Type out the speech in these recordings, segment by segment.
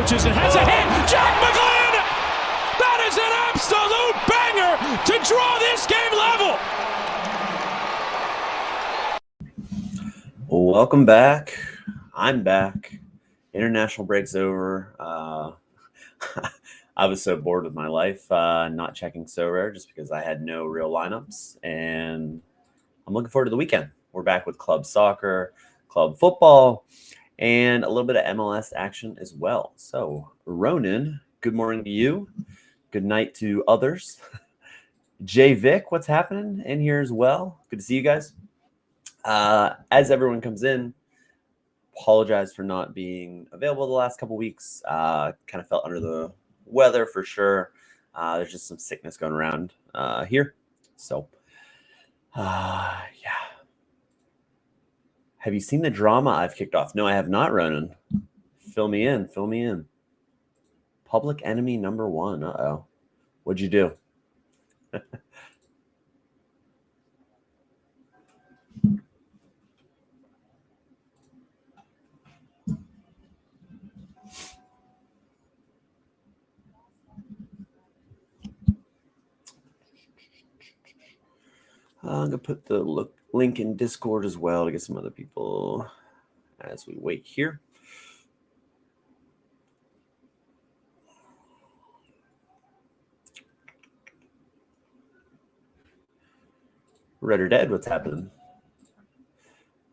approaches and has a hit. Jack McGlynn! That is an absolute banger to draw this game level. Welcome back. I'm back. International break's over. I was so bored with my life not checking Sorare just because I had no real lineups, and I'm looking forward to the weekend. We're back with club soccer, club football, and a little bit of MLS action as well. So, Ronan, good morning to you. Good night to others. Jay Vic, what's happening in here as well? Good to see you guys. As everyone comes in, apologize for not being available the last couple weeks. Kind of felt under the weather for sure. There's just some sickness going around here. So, yeah. Have you seen the drama I've kicked off? No, I have not, Ronan. Fill me in. Fill me in. Public enemy number one. Uh-oh. What'd you do? I'm going to put the link in Discord as well to get some other people as we wait here. Red or Dead, what's happening?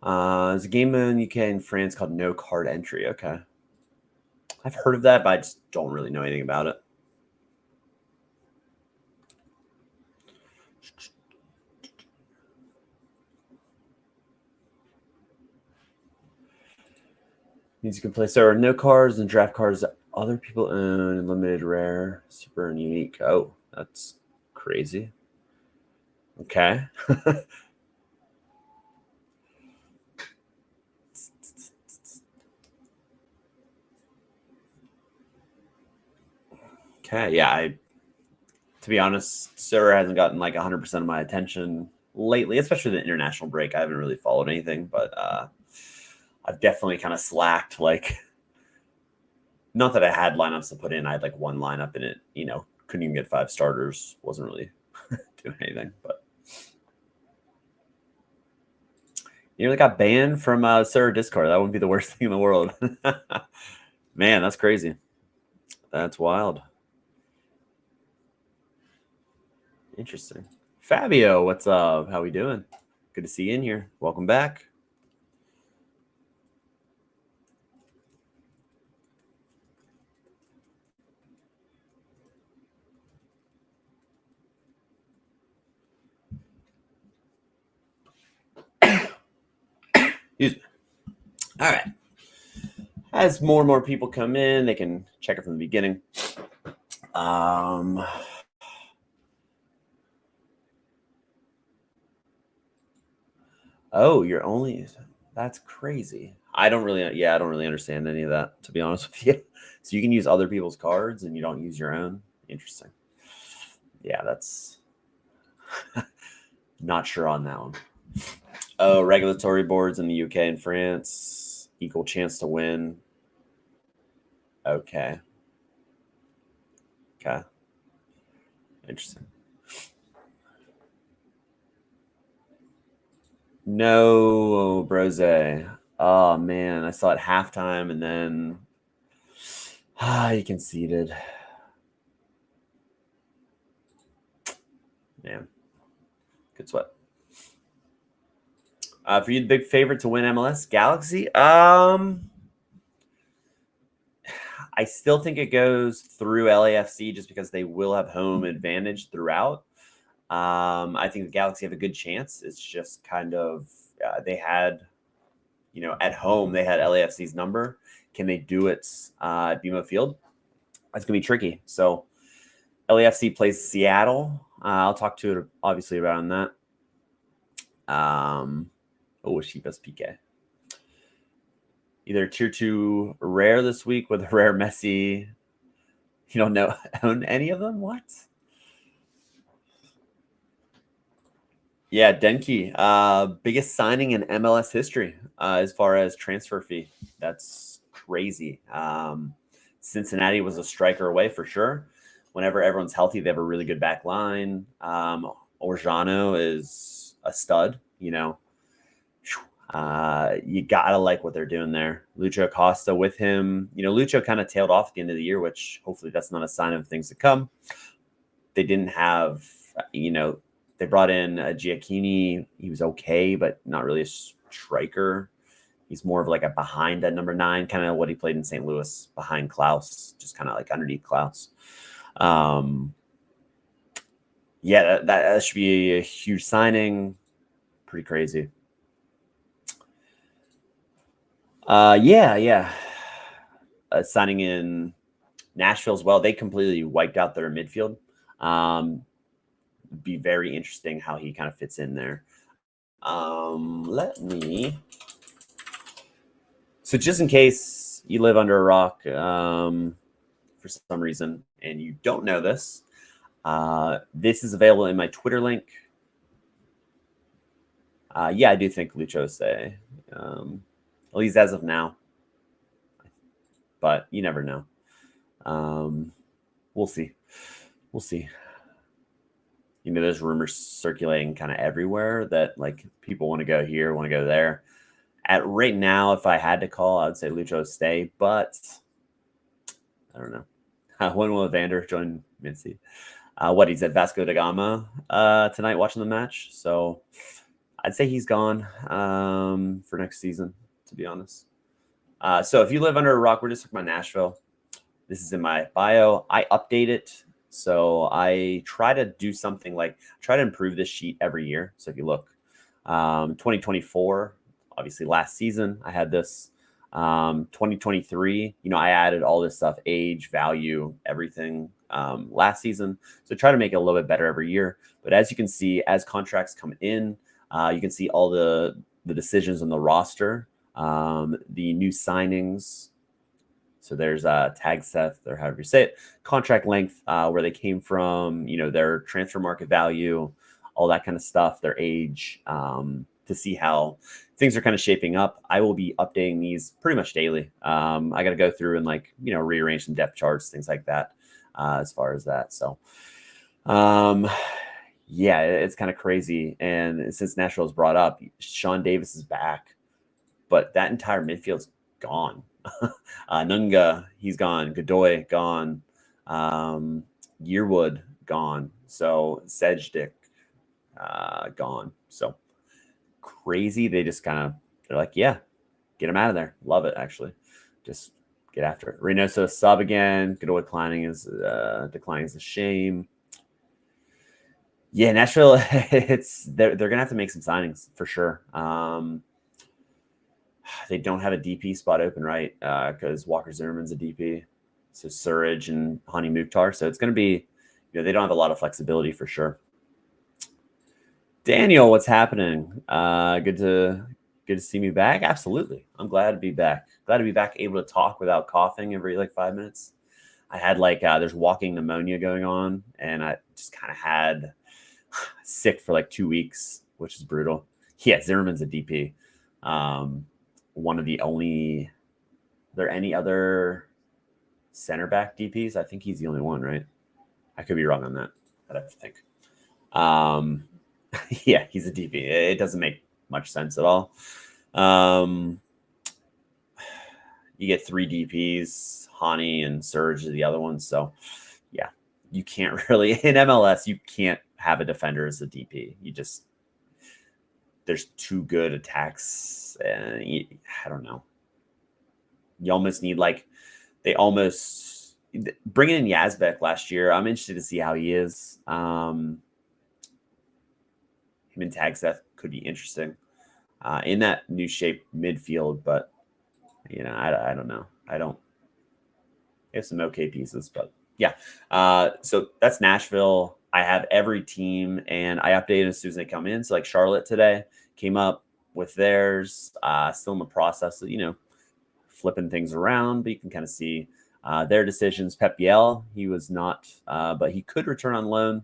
There's a game in UK and France called No Card Entry. Okay. I've heard of that, but I just don't really know anything about it. Means you can play so no cards and draft cards that other people own, limited, rare, super, and unique. Oh, that's crazy. Okay. Okay, yeah, to be honest, Sorare hasn't gotten like 100% of my attention lately, especially the international break. I haven't really followed anything, but I've definitely kind of slacked. Like, not that I had lineups to put in. I had like one lineup in it, couldn't even get 5 starters. Wasn't really doing anything, but you nearly got banned from Sorare Discord. That wouldn't be the worst thing in the world. Man, that's crazy. That's wild. Interesting. Fabio, what's up? How we doing? Good to see you in here. Welcome back. Excuse me. All right. As more and more people come in, they can check it from the beginning. Oh, you're only, that's crazy. I don't really understand any of that, to be honest with you. So you can use other people's cards and you don't use your own. Interesting. Yeah, that's not sure on that one. Oh, regulatory boards in the UK and France, equal chance to win. Okay. Okay. Interesting. No, Brose. Oh, man. I saw it halftime and then he conceded. Man. Good sweat. For you, the big favorite to win MLS Galaxy? I still think it goes through LAFC just because they will have home advantage throughout. I think the Galaxy have a good chance. It's just kind of they had, at home they had LAFC's number. Can they do it at BMO Field? That's gonna be tricky. So LAFC plays Seattle. I'll talk to it obviously about that. Chivas PK. Either tier 2 rare this week with a rare Messi. You don't own any of them? What? Yeah, Denki, biggest signing in MLS history as far as transfer fee. That's crazy. Cincinnati was a striker away for sure. Whenever everyone's healthy, they have a really good back line. Orjano is a stud, you know. You gotta like what they're doing there. Lucho Acosta with him. You know, Lucho kind of tailed off at the end of the year, which hopefully that's not a sign of things to come. They didn't have, you know, they brought in Giacchini. He was okay, but not really a striker. He's more of like a behind at number 9, kind of what he played in St. Louis, behind Klaus, just kind of like underneath Klaus. Yeah, that should be a huge signing. Pretty crazy. Yeah. Signing in Nashville as well. They completely wiped out their midfield. Be very interesting how he kind of fits in there. Let me. So just in case you live under a rock for some reason and you don't know this, this is available in my Twitter link. Yeah, I do think Lucho stay, at least as of now. But you never know. We'll see. You know, there's rumors circulating kind of everywhere that like people want to go here, want to go there. At right now, if I had to call, I would say Lucho stay, but I don't know. When will Evander join Mincy? He's at Vasco da Gama tonight watching the match. So I'd say he's gone for next season, to be honest. So if you live under a rock, we're just talking about Nashville. This is in my bio. I update it. So I try to do something like try to improve this sheet every year. So if you look, 2024, obviously last season, I had this. 2023, you know, I added all this stuff, age, value, everything last season. So try to make it a little bit better every year. But as you can see, as contracts come in, you can see all the decisions on the roster, the new signings. So there's tag Seth, or however you say it, contract length, where they came from, you know, their transfer market value, all that kind of stuff, their age, to see how things are kind of shaping up. I will be updating these pretty much daily. I got to go through and like, you know, rearrange some depth charts, things like that, as far as that. So, yeah, it's kind of crazy. And since Nashville's brought up, Sean Davis is back, but that entire midfield's gone. Nunga, he's gone. Godoy, gone. Yearwood, gone. So Sejdik, gone. So crazy. They just kind of, they're like, yeah, get him out of there. Love it, actually. Just get after it. Reynoso sub again. Godoy declining is a shame. Yeah, Nashville, they're gonna have to make some signings for sure. They don't have a DP spot open, right? Because Walker Zimmerman's a DP. So Surridge and Hani Mukhtar. So it's going to be, you know, they don't have a lot of flexibility for sure. Daniel, what's happening? Good to see me back. Absolutely. I'm glad to be back. Glad to be back, able to talk without coughing every like 5 minutes. I had like, there's walking pneumonia going on, and I just kind of had sick for like 2 weeks, which is brutal. Yeah, Zimmerman's a DP. One of the only, are there any other center back DPs? I think he's the only one, right? I could be wrong on that. I'd have to think. Yeah, he's a DP. It doesn't make much sense at all. You get 3 DPs, Hani and Surge are the other ones. So yeah, you can't really, in MLS, you can't have a defender as a DP. You just, there's 2 good attacks. And I don't know. You almost need like, they almost bringing in Yazbek last year. I'm interested to see how he is. Him and Tag Seth could be interesting in that new shape midfield, but you know, I don't know. I have some okay pieces, but yeah. So that's Nashville. I have every team, and I update as soon as they come in. So like Charlotte today came up with theirs, still in the process of, you know, flipping things around, but you can kind of see their decisions. Pep Biel, he was not, but he could return on loan.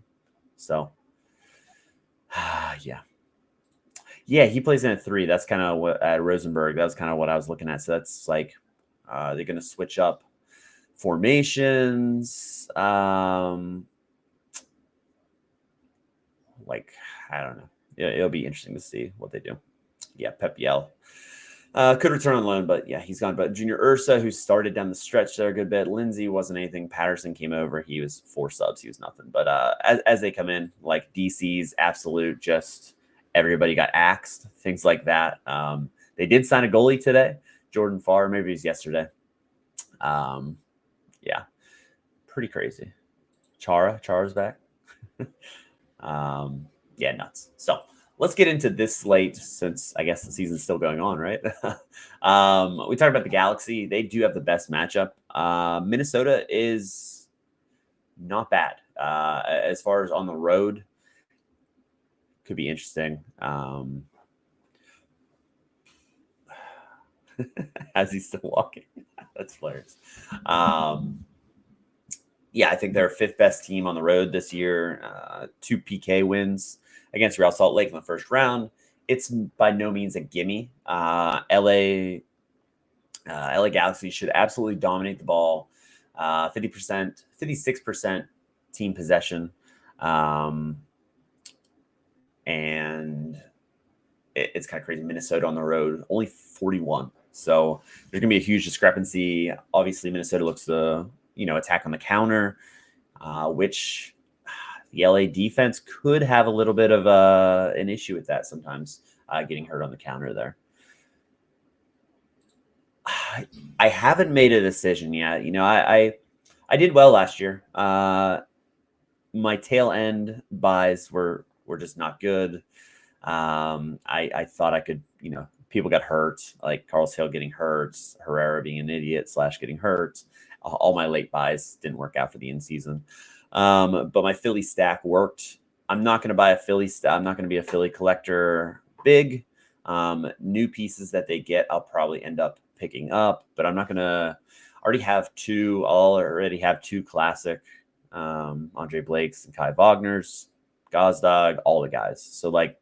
So yeah, he plays in at 3. That's kind of what at Rosenborg. That's kind of what I was looking at. So that's like they're going to switch up formations. Like, I don't know. It'll be interesting to see what they do. Yeah, Pep Yell. Could return on loan, but yeah, he's gone. But Junior Ursa, who started down the stretch there a good bit. Lindsay wasn't anything. Patterson came over. He was 4 subs. He was nothing. But as they come in, like DC's absolute, just everybody got axed, things like that. They did sign a goalie today, Jordan Farr. Maybe it was yesterday. Yeah, pretty crazy. Chara's back. Yeah, nuts. So let's get into this slate since I guess the season's still going on, right? We talked about the Galaxy. They do have the best matchup. Minnesota is not bad as far as on the road. Could be interesting. As he's still walking. That's hilarious. Yeah, I think they're 5th best team on the road this year. 2 PK wins against Real Salt Lake in the first round. It's by no means a gimme. LA Galaxy should absolutely dominate the ball. 50%, 56% team possession. And it's kind of crazy. Minnesota on the road, only 41. So there's going to be a huge discrepancy. Obviously, Minnesota looks to attack on the counter, which the LA defense could have a little bit of an issue with that sometimes, getting hurt on the counter there. I haven't made a decision yet. I did well last year. My tail end buys were just not good. I thought I could, people got hurt, like Carlos Hill getting hurt, Herrera being an idiot / getting hurt. All my late buys didn't work out for the in-season. But my Philly stack worked. I'm not going to buy a Philly stack. I'm not going to be a Philly collector big. New pieces that they get, I'll probably end up picking up, but I'm not going to already have 2. I'll already have 2 classic Andre Blakes and Kai Wagner's, Gazdag, all the guys. So like,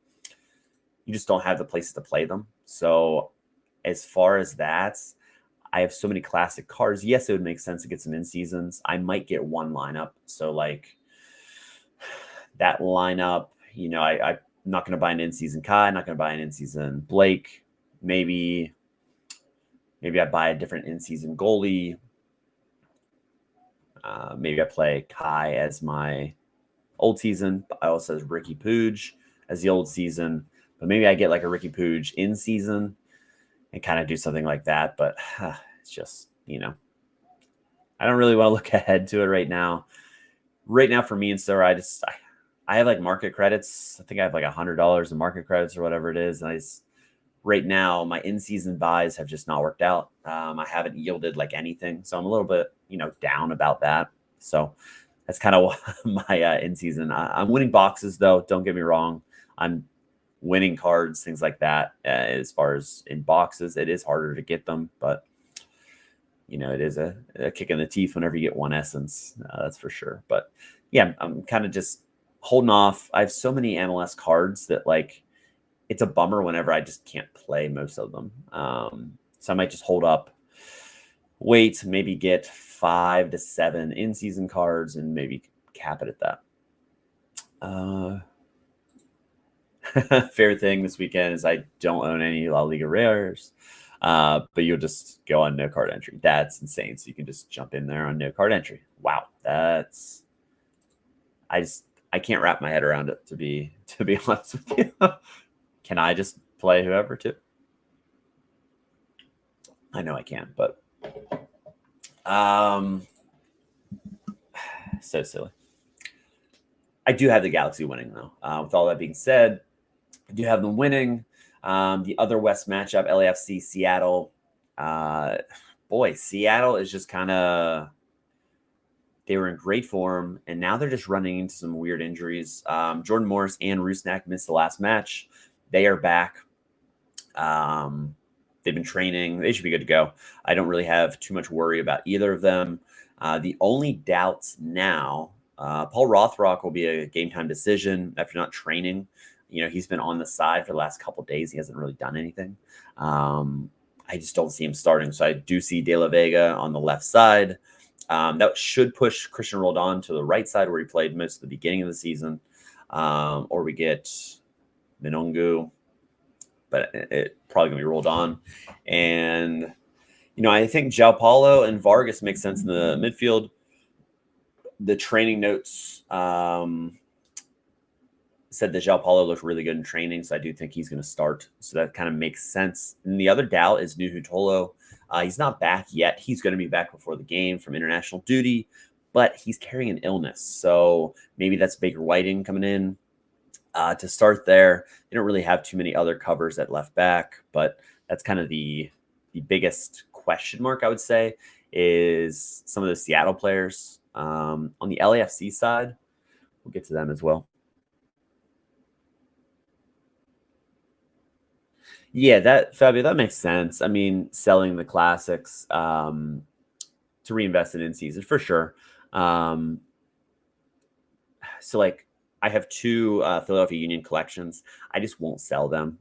you just don't have the places to play them. So as far as that, I have so many classic cards. Yes, it would make sense to get some in-seasons. I might get one lineup. So like that lineup, I'm not going to buy an in-season Kai, not going to buy an in-season Blake. Maybe I buy a different in-season goalie. Maybe I play Kai as my old season. I also have Ricky Pooge as the old season. But maybe I get like a Ricky Pooge in season and kind of do something like that. But it's just, I don't really want to look ahead to it right now. Right now for me and Sarah, I have like market credits. I think I have like $100 in market credits or whatever it is. And right now my in-season buys have just not worked out. I haven't yielded like anything. So I'm a little bit, down about that. So that's kind of my in-season. I'm winning boxes though. Don't get me wrong. I'm winning cards, things like that. As far as in boxes, it is harder to get them, but it is a kick in the teeth whenever you get one essence. That's for sure. But yeah, I'm kind of just holding off. I have so many MLS cards that like, it's a bummer whenever I just can't play most of them. So I might just hold up, wait, maybe get 5 to 7 in-season cards and maybe cap it at that. Favorite thing this weekend is I don't own any La Liga Rares, but you'll just go on no card entry. That's insane. So you can just jump in there on no card entry. Wow, I can't wrap my head around it, to be honest with you. Can I just play whoever too? I know I can, but so silly. I do have the Galaxy winning though. With all that being said, I do have them winning. The other West matchup, LAFC Seattle. Seattle is just kind of, they were in great form, and now they're just running into some weird injuries. Jordan Morris and Rusnak missed the last match. They are back. They've been training. They should be good to go. I don't really have too much worry about either of them. The only doubts now, Paul Rothrock will be a game time decision after not training. He's been on the side for the last couple of days. He hasn't really done anything. I just don't see him starting. So I do see De La Vega on the left side. That should push Christian Roldan to the right side where he played most of the beginning of the season. Or we get Minongu, but it probably going to be Roldan. And, I think João Paulo and Vargas make sense in the midfield. The training notes said that João Paulo looked really good in training, so I do think he's going to start. So that kind of makes sense. And the other doubt is Nuhu Tolo. He's not back yet. He's going to be back before the game from international duty, but he's carrying an illness. So maybe that's Baker Whiting coming in to start there. They don't really have too many other covers at left back, but that's kind of the biggest question mark, I would say, is some of the Seattle players. On the LAFC side, we'll get to them as well. Yeah, Fabio, that makes sense. I mean, selling the classics to reinvest it in season for sure. So like I have two Philadelphia Union collections. I just won't sell them.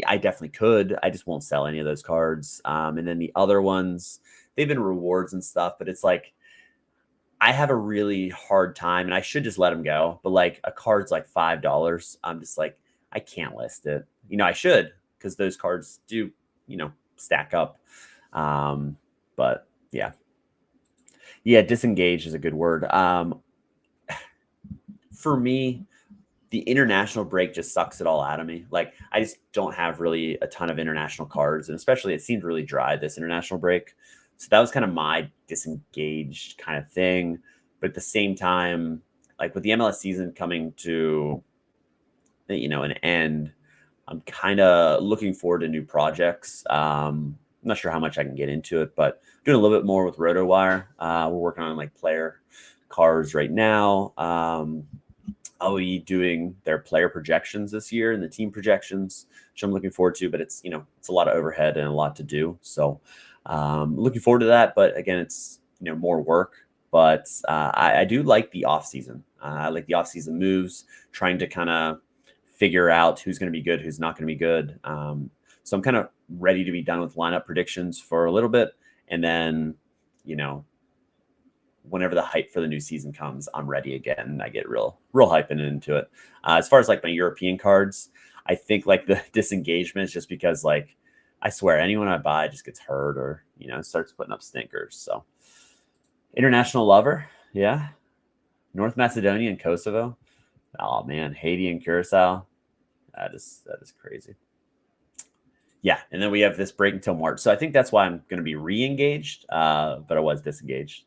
I definitely could. I just won't sell any of those cards. And then the other ones, they've been rewards and stuff, but it's like I have a really hard time, and I should just let them go. But like a card's like $5. I'm just like, I can't list it. I should, because those cards do, stack up. But yeah. Yeah, disengage is a good word. For me, the international break just sucks it all out of me. Like, I just don't have really a ton of international cards, and especially it seemed really dry this international break. So that was kind of my disengaged kind of thing. But at the same time, like with the MLS season coming to, an end, I'm kind of looking forward to new projects. I'm not sure how much I can get into it, but doing a little bit more with RotoWire. We're working on like player cards right now. I'll be doing their player projections this year and the team projections, which I'm looking forward to, but it's, it's a lot of overhead and a lot to do. So looking forward to that. But again, it's, more work, but I do like the off season. I like the off season moves, trying to kind of figure out who's going to be good, who's not going to be good. So I'm kind of ready to be done with lineup predictions for a little bit. And then, whenever the hype for the new season comes, I'm ready again. I get real hyping into it. As far as like my European cards, I think like the disengagement is just because like, I swear anyone I buy just gets hurt or, starts putting up stinkers. So international lover. Yeah. North Macedonia and Kosovo. Oh man. Haiti and Curacao. That is crazy. Yeah. And then we have this break until March. So I think that's why I'm going to be re-engaged. But I was disengaged.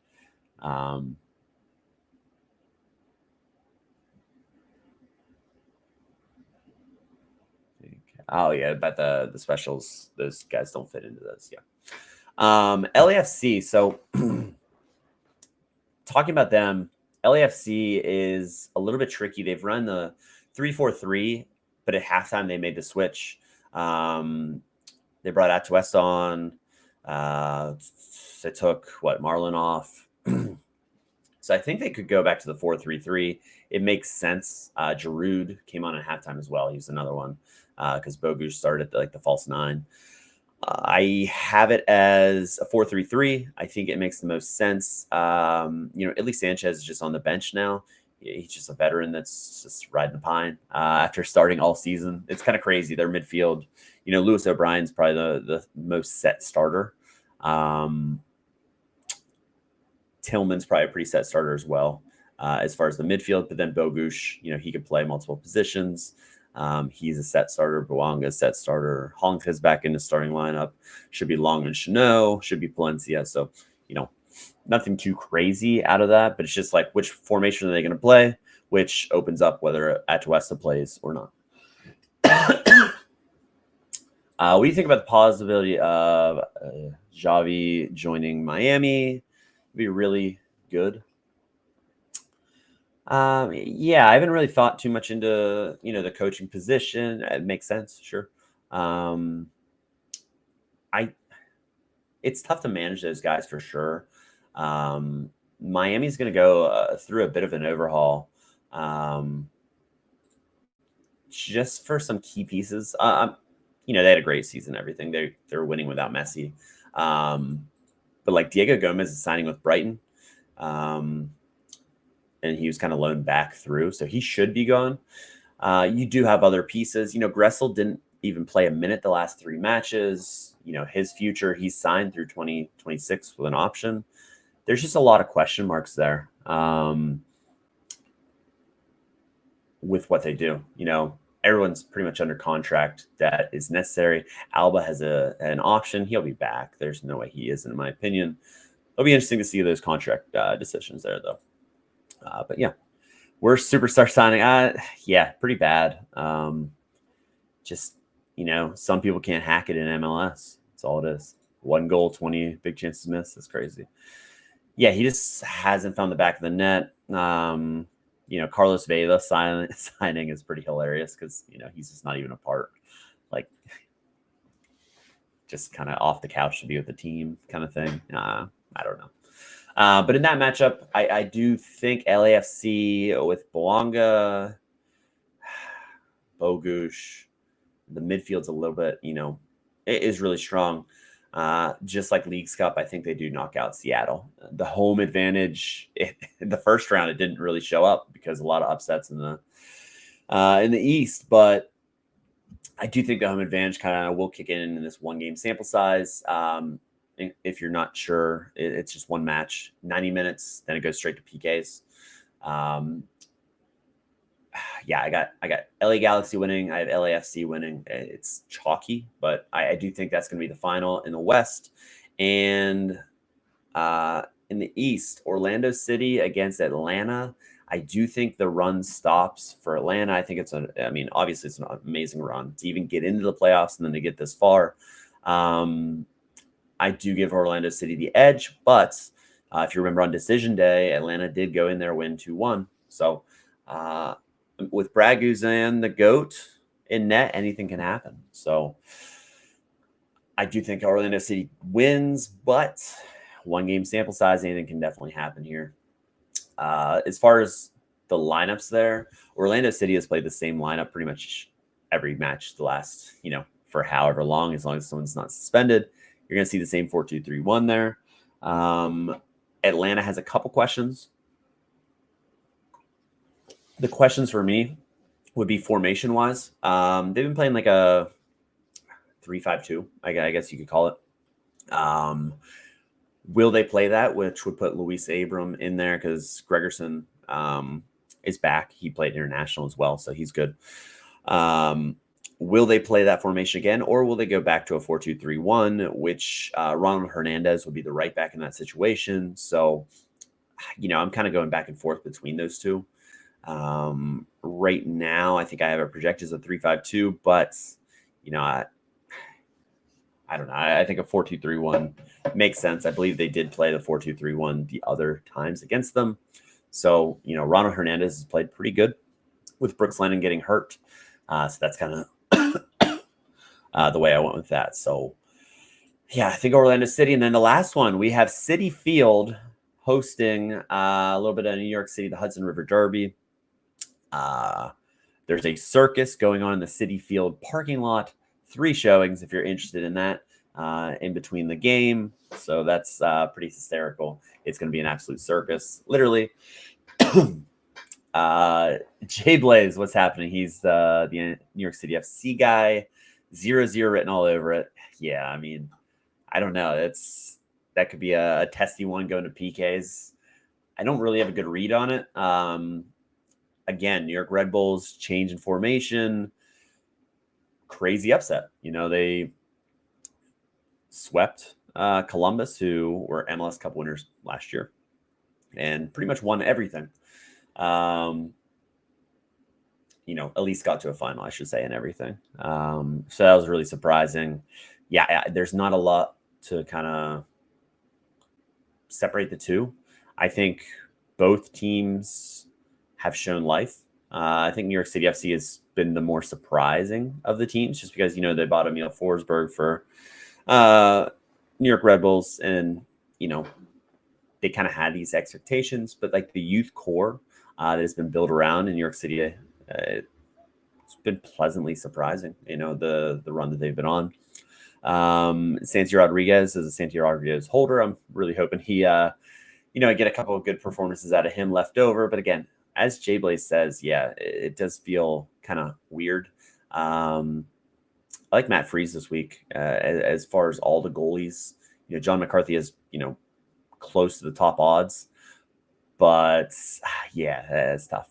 Oh yeah, but the specials, those guys don't fit into those. Yeah. LAFC. So talking about them, LAFC is a little bit tricky. They've run the 3-4-3, but at halftime they made the switch. They brought Atuesta on. They took Marlon off. So I think they could go back to the 4-3-3. It makes sense. Giroud came on at halftime as well. He's another one because Bogusz started the false nine. I have it as a 4-3-3. I think it makes the most sense. Illy Sanchez is just on the bench now. He's just a veteran that's just riding the pine after starting all season. It's kind of crazy. Their midfield, Lewis O'Brien's probably the most set starter. Tillman's probably a pretty set starter as well as far as the midfield. But then Bogusz, he could play multiple positions. He's a set starter. Bouanga, set starter. Hollington's back in the starting lineup. Should be Long and Chanot. Should be Palencia. So, nothing too crazy out of that. But it's just like which formation are they going to play, which opens up whether Atuesta plays or not. What do you think about the possibility of Xavi joining Miami? Be really good. Yeah, I haven't really thought too much into the coaching position. It makes sense, sure. It's tough to manage those guys for sure. Miami's going to go through a bit of an overhaul, just for some key pieces. They had a great season. Everything they're winning without Messi. But like Diego Gomez is signing with Brighton. And he was kind of loaned back through, so he should be gone. You do have other pieces. Gressel didn't even play a minute the last 3 matches. His future, he's signed through 2026 with an option. There's just a lot of question marks there with what they do. Everyone's pretty much under contract that is necessary. Alba has an option. He'll be back. There's no way he isn't, in my opinion. It'll be interesting to see those contract decisions there, though. But yeah, worst superstar signing. Yeah, pretty bad. Just, some people can't hack it in MLS. That's all it is. 1 goal, 20 big chances missed. That's crazy. Yeah, he just hasn't found the back of the net. Carlos Vela signing is pretty hilarious because, he's just not even a part. Like, just kind of off the couch to be with the team kind of thing. I don't know. But in that matchup, I do think LAFC with Boanga, Bogusz, the midfield's a little bit, it is really strong. Just like Leagues Cup, I think they do knock out Seattle. The home advantage, in the first round, it didn't really show up because a lot of upsets in the East. But I do think the home advantage kind of will kick in this 1-game sample size. If you're not sure, it's just 1 match, 90 minutes, then it goes straight to PKs. Yeah, I got LA Galaxy winning. I have LAFC winning. It's chalky, but I do think that's going to be the final in the West. And in the East, Orlando City against Atlanta. I do think the run stops for Atlanta. I think obviously it's an amazing run to even get into the playoffs and then to get this far. I do give Orlando City the edge, but if you remember on decision day, Atlanta did go in there, win 2-1. So with Braguzan, the GOAT in net, anything can happen. So I do think Orlando City wins, but 1-game sample size, anything can definitely happen here. As far as the lineups there, Orlando City has played the same lineup pretty much every match the last, for however long, as long as someone's not suspended. You're going to see the same 4-2-3-1 there. Atlanta has a couple questions. The questions for me would be formation-wise. They've been playing like a 3-5-2, I guess you could call it. Will they play that, which would put Luis Abram in there because Gregerson is back. He played international as well, so he's good. Will they play that formation again, or will they go back to a 4-2-3-1, which Ronald Hernandez would be the right back in that situation? So, I'm kind of going back and forth between those two. Right now, I think I have it projected as a 3-5-2, but, I don't know. I think a 4-2-3-1 makes sense. I believe they did play the 4-2-3-1 the other times against them. So, Ronald Hernandez has played pretty good with Brooks Lennon getting hurt. So that's kind of the way I went with that. So, yeah, I think Orlando City. And then the last one, we have Citi Field hosting a little bit of New York City, the Hudson River Derby. There's a circus going on in the Citi Field parking lot. 3 showings if you're interested in that in between the game. So that's pretty hysterical. It's going to be an absolute circus, literally. Jay Blaze, what's happening? He's the New York City FC guy. 0-0 written all over it. Yeah, I don't know. That could be a testy one going to PKs. I don't really have a good read on it. Again, New York Red Bulls change in formation. Crazy upset. They swept Columbus, who were MLS Cup winners last year, and pretty much won everything. At least got to a final, I should say, and everything. So that was really surprising. Yeah, there's not a lot to kind of separate the two. I think both teams have shown life. I think New York City FC has been the more surprising of the teams just because, they bought Emil Forsberg for New York Red Bulls and, they kind of had these expectations, but like the youth core that has been built around in New York City, it's been pleasantly surprising, the run that they've been on. Santi Rodriguez is a Santi Rodriguez holder. I'm really hoping he, I get a couple of good performances out of him left over. But again, as Jay Blaze says, yeah, it does feel kind of weird. I like Matt Freese this week as far as all the goalies. John McCarthy is, close to the top odds. But yeah, that's tough.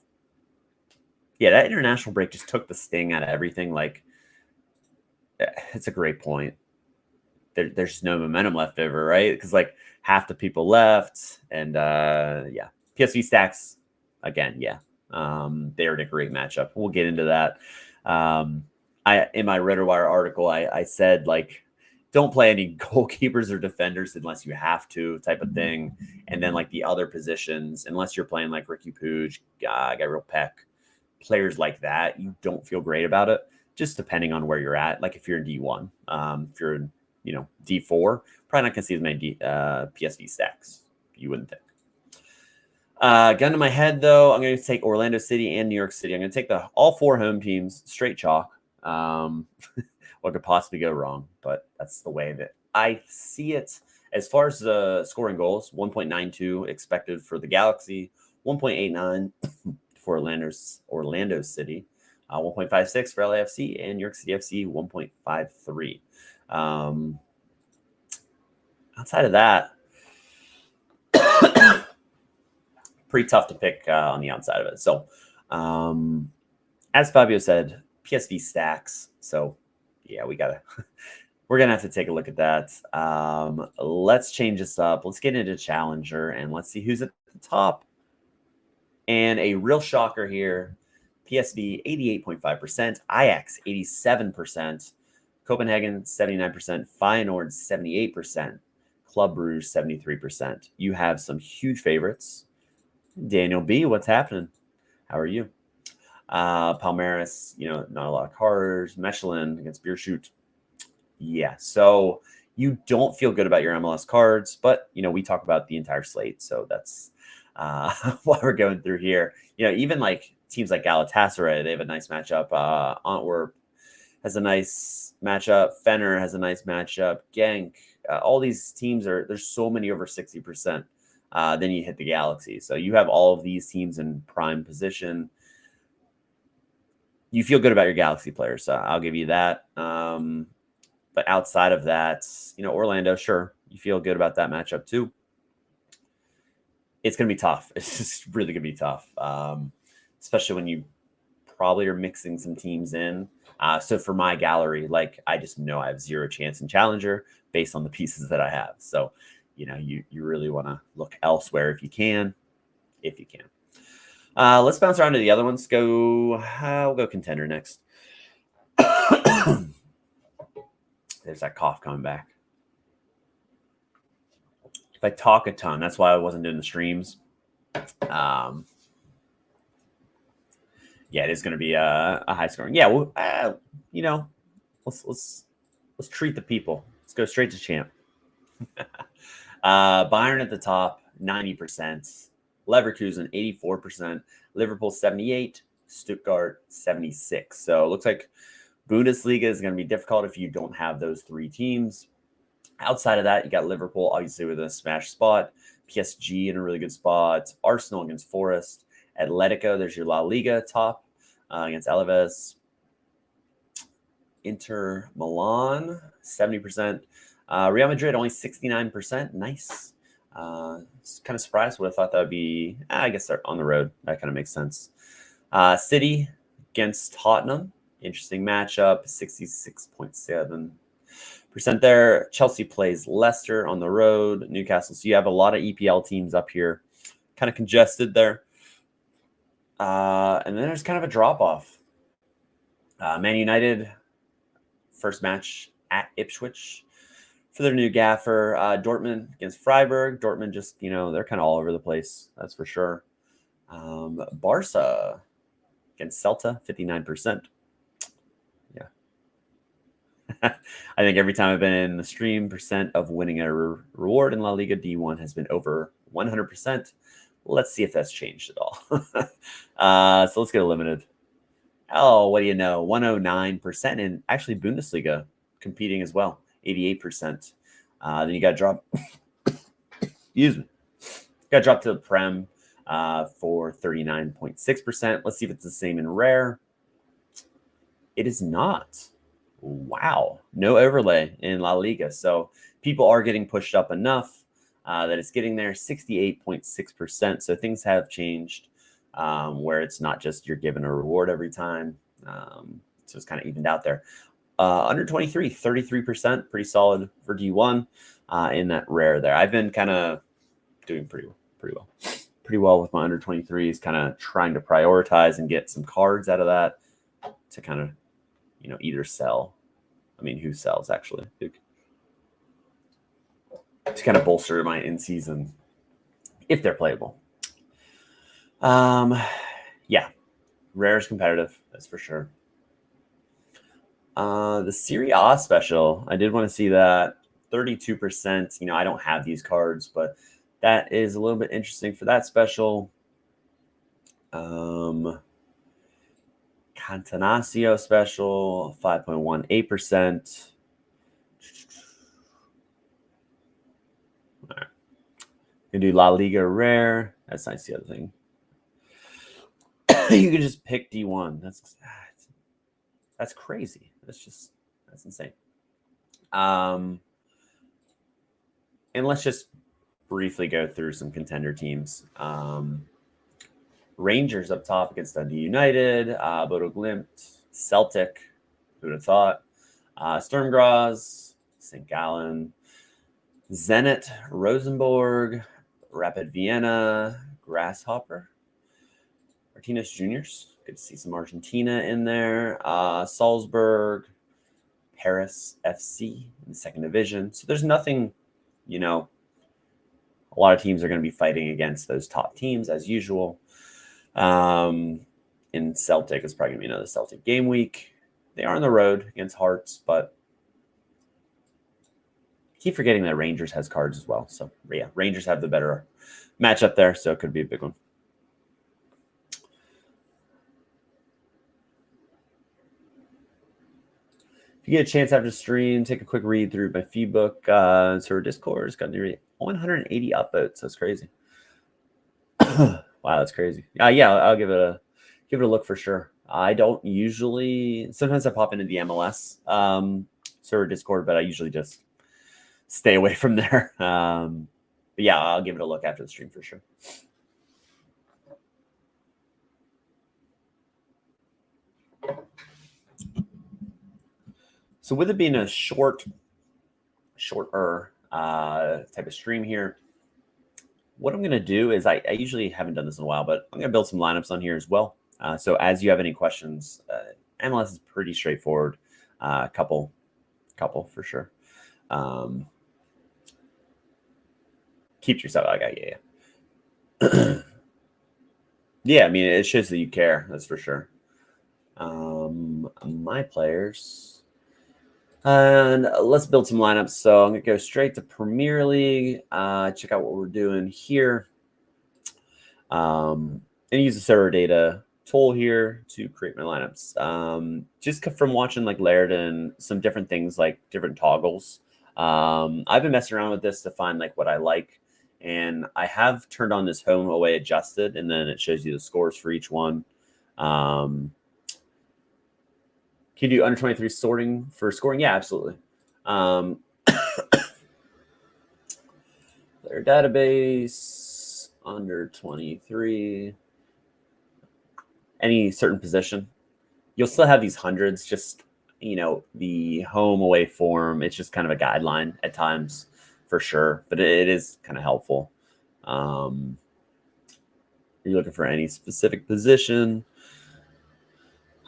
Yeah, that international break just took the sting out of everything. Like, it's a great point. There's no momentum left over, right? Because like half the people left, and yeah, PSV Stacks again. Yeah, they're in a great matchup. We'll get into that. In my RotoWire article, I said like, don't play any goalkeepers or defenders unless you have to, type of thing. And then like the other positions, unless you're playing like Ricky Puig, Gabriel Peck, players like that, you don't feel great about it. Just depending on where you're at. Like if you're in D1, if you're in D4, probably not gonna see as many PSV stacks. You wouldn't think. Gun to my head though, I'm going to take Orlando City and New York City. I'm going to take all 4 home teams straight chalk. What could possibly go wrong? But that's the way that I see it. As far as the scoring goals, 1.92 expected for the Galaxy, 1.89 for Orlando City, 1.56 for LAFC, and New York City FC 1.53. Outside of that, pretty tough to pick on the outside of it. So, as Fabio said, PSV stacks. So, yeah, we're gonna have to take a look at that. Let's change this up. Let's get into Challenger and let's see who's at the top. And a real shocker here: PSV 88.5%, Ajax 87%, Copenhagen 79%, Feyenoord 78%, Club Brugge 73%. You have some huge favorites. Daniel B, what's happening? How are you? Palmeiras, not a lot of cards. Mechelen against Beerschot. Yeah, so you don't feel good about your MLS cards, but we talk about the entire slate, so that's what we're going through here. Even like teams like Galatasaray, they have a nice matchup. Antwerp has a nice matchup. Fener has a nice matchup. Genk, all these teams there's so many over 60%. Then you hit the Galaxy. So you have all of these teams in prime position. You feel good about your Galaxy players. So I'll give you that. But outside of that, Orlando, sure, you feel good about that matchup too. It's going to be tough. It's just really going to be tough, especially when you probably are mixing some teams in. So for my gallery, like I just know I have zero chance in Challenger based on the pieces that I have. So, you really want to look elsewhere if you can. Let's bounce around to the other ones. We'll go contender next. There's that cough coming back. If I talk a ton, that's why I wasn't doing the streams. Yeah, it is going to be a high scoring. Yeah, well, let's treat the people. Let's go straight to champ. Bayern at the top, 90%. Leverkusen, 84%. Liverpool, 78%. Stuttgart, 76%. So it looks like Bundesliga is going to be difficult if you don't have those 3 teams. Outside of that, you got Liverpool, obviously, with a smash spot. PSG in a really good spot. Arsenal against Forest. Atletico, there's your La Liga top against Alaves. Inter Milan, 70%. Real Madrid, only 69%. Nice. Kind of surprised. Would have thought that would be, I guess they're on the road. That kind of makes sense. City against Tottenham. Interesting matchup. 66.7% there. Chelsea plays Leicester on the road. Newcastle. So you have a lot of EPL teams up here. Kind of congested there. And then there's kind of a drop-off. Man United, first match at Ipswich for their new gaffer. Dortmund against Freiburg. Dortmund just, they're kind of all over the place. That's for sure. Barca against Celta, 59%. Yeah. I think every time I've been in the stream, percent of winning a reward in La Liga D1 has been over 100%. Let's see if that's changed at all. So let's get eliminated. Oh, what do you know? 109%. And actually Bundesliga competing as well. 88%. Then you got to drop, excuse me, got to drop to the Prem for 39.6%. Let's see if it's the same in Rare. It is not. Wow. No overlay in La Liga. So people are getting pushed up enough that it's getting there, 68.6%. So things have changed where it's not just you're given a reward every time. So it's kind of evened out there. Under 23, 33%, pretty solid for D1 in that Rare there. I've been kind of doing pretty well with my under 23s, kind of trying to prioritize and get some cards out of that to kind of, either sell. I mean, who sells actually? To kind of bolster my in-season if they're playable. Yeah, Rare is competitive, that's for sure. The Serie A special, I did want to see that 32%. I don't have these cards, but that is a little bit interesting for that special. Cantanasio special, 5.18%. All right. You can do La Liga Rare. That's nice, the other thing. You can just pick D1. That's crazy. That's insane. And let's just briefly go through some contender teams. Rangers up top against Dundee United, Bodo Glimt, Celtic, who would have thought, Sturm Graz, St. Gallen, Zenit, Rosenborg, Rapid Vienna, Grasshopper, Martinez Juniors. Good to see some Argentina in there. Salzburg, Paris FC in the second division. So there's nothing, a lot of teams are going to be fighting against those top teams as usual. In Celtic, it's probably going to be another Celtic game week. They are on the road against Hearts, but I keep forgetting that Rangers has cards as well. So yeah, Rangers have the better matchup there, so it could be a big one. If you get a chance after the stream, take a quick read through my feed book. Sorare Discord has got nearly 180 upvotes. That's crazy. Wow, that's crazy. Yeah, I'll give it a look for sure. I don't usually. Sometimes I pop into the MLS Sorare Discord, but I usually just stay away from there. But yeah, I'll give it a look after the stream for sure. So with it being a shorter type of stream here, what I'm going to do is I usually haven't done this in a while, but I'm going to build some lineups on here as well. So as you have any questions, MLS is pretty straightforward. Couple for sure. Keep yourself. Yeah. Yeah, I mean, it shows that you care. That's for sure. My players. And let's build some lineups. So I'm going to go straight to Premier League. Check out what we're doing here. And use the Sorare data tool here to create my lineups. Just from watching like Laird and some different things like different toggles. I've been messing around with this to find like what I like. And I have turned on this home away adjusted, and then it shows you the scores for each one. Can you do under 23 sorting for scoring? Yeah, absolutely. Their database, under 23, any certain position. You'll still have these hundreds, just, the home away form. It's just kind of a guideline at times for sure, but it is kind of helpful. You're looking for any specific position.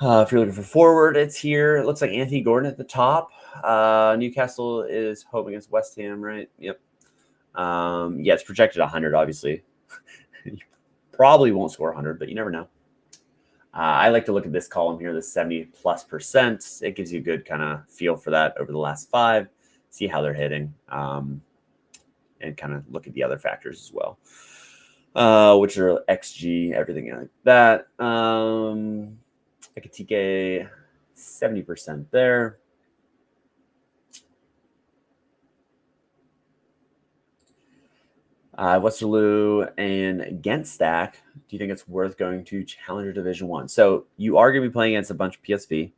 If you're looking for forward, it's here. It looks like Anthony Gordon at the top. Newcastle is home against West Ham, right? Yep. Yeah, it's projected 100, obviously. You probably won't score 100, but you never know. I like to look at this column here, the 70+%. It gives you a good kind of feel for that over the last 5, see how they're hitting, and kind of look at the other factors as well, which are XG, everything like that. Ekatike, 70% there. Westerlo and Genstack. Do you think it's worth going to Challenger Division 1? So you are going to be playing against a bunch of PSV.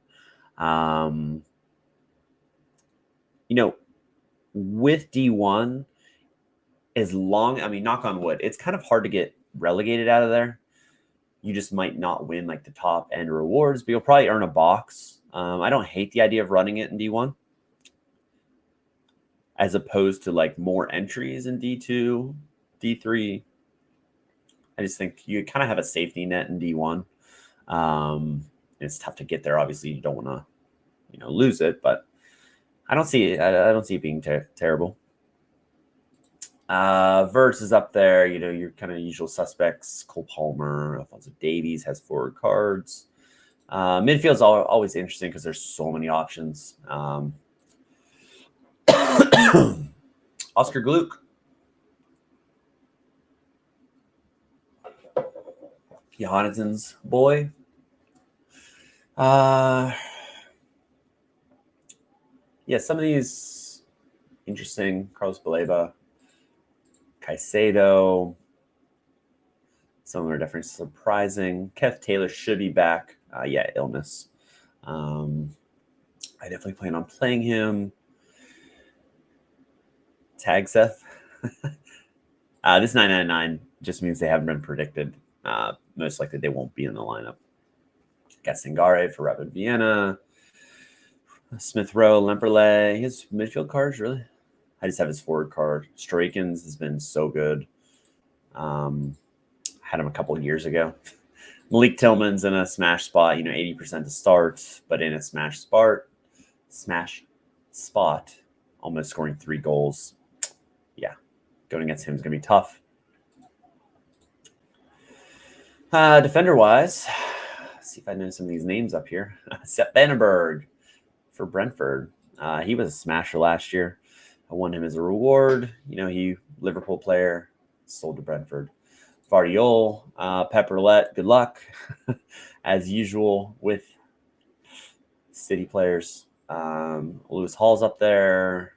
With D1, knock on wood, it's kind of hard to get relegated out of there. You just might not win like the top end rewards, but you'll probably earn a box. I don't hate the idea of running it in D1 as opposed to like more entries in D2, D3. I just think you kind of have a safety net in D1. It's tough to get there. Obviously, you don't want to, lose it, but I don't see it. I don't see it being terrible. Verts is up there. Your kind of usual suspects. Cole Palmer, Alfonso Davies has forward cards. Midfield's always interesting because there's so many options. Oscar Gluck. Johannesson's boy. Some of these interesting. Carlos Baleba, Caicedo. Some of them are definitely surprising. Keith Taylor should be back. Illness. I definitely plan on playing him. Tag Seth. This 999 just means they haven't been predicted. Most likely they won't be in the lineup. Gassingare for Rapid Vienna. Smith Rowe, Lemperle. His midfield cards, really? I just have his forward card. Strykins has been so good. Had him a couple of years ago. Malik Tillman's in a smash spot, 80% to start, but in a smash spot, almost scoring 3 goals. Yeah, going against him is going to be tough. Defender-wise, let's see if I know some of these names up here. Sepp Vandenberg for Brentford. He was a smasher last year. I won him as a reward. He Liverpool player, sold to Brentford. Vardiol, Pep Roulette, good luck. As usual with City players. Lewis Hall's up there.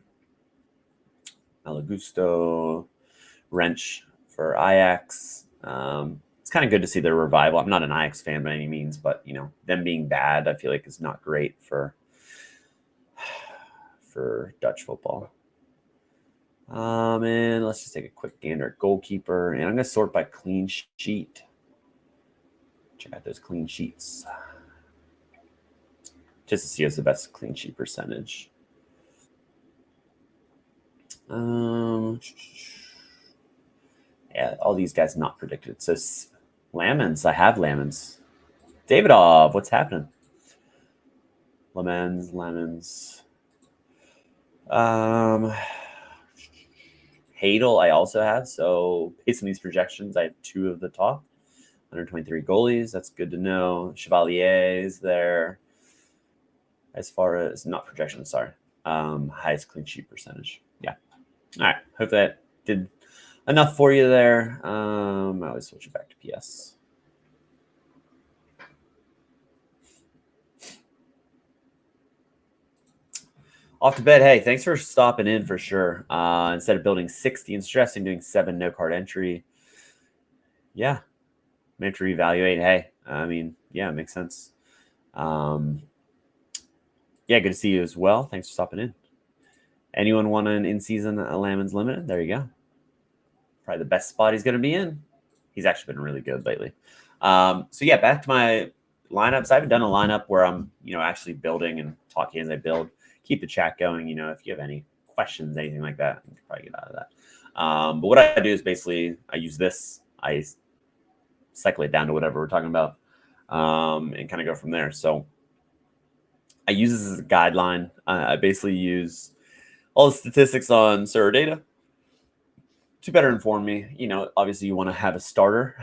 Malagusto, Wrench for Ajax. It's kind of good to see their revival. I'm not an Ajax fan by any means, but them being bad, I feel like is not great for Dutch football. And let's just take a quick gander at goalkeeper, and I'm going to sort by clean sheet. Check out those clean sheets, just to see what's the best clean sheet percentage. All these guys not predicted. So Lamens, I have Lamens. Davidov, what's happening? Lamens. Hadel, I also have. So based on these projections, I have 2 of the top. 123 goalies. That's good to know. Chevalier is there. As far as not projections, sorry. Highest clean sheet percentage. Yeah. All right. Hope that did enough for you there. I always switch it back to PS. Off to bed. Hey, thanks for stopping in for sure. Instead of building 60 and stressing, doing 7 no card entry. Yeah. Meant to reevaluate. Hey, it makes sense. Good to see you as well. Thanks for stopping in. Anyone want an in-season Lamens Limited? There you go. Probably the best spot he's going to be in. He's actually been really good lately. Back to my lineups. I haven't done a lineup where I'm, actually building and talking as I build. Keep the chat going. If you have any questions, anything like that, you can probably get out of that. But what I do is basically I use this. I cycle it down to whatever we're talking about and kind of go from there. So I use this as a guideline. I basically use all the statistics on Sorare data to better inform me. Obviously you want to have a starter.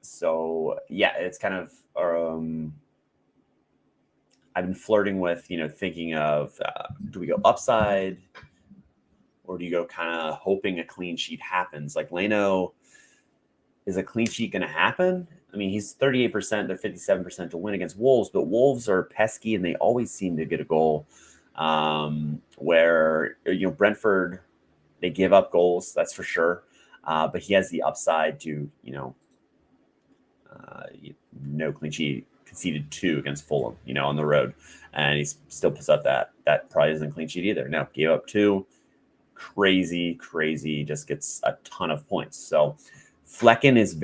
It's kind of I've been flirting with, thinking of do we go upside or do you go kind of hoping a clean sheet happens? Like Leno, is a clean sheet going to happen? He's 38%, they're 57% to win against Wolves, but Wolves are pesky and they always seem to get a goal. Where, Brentford, They give up goals, that's for sure. But he has the upside to, no clean sheet, conceded 2 against Fulham, on the road, and he still puts up that probably isn't a clean sheet either. No, gave up 2, crazy, just gets a ton of points. So Flecken is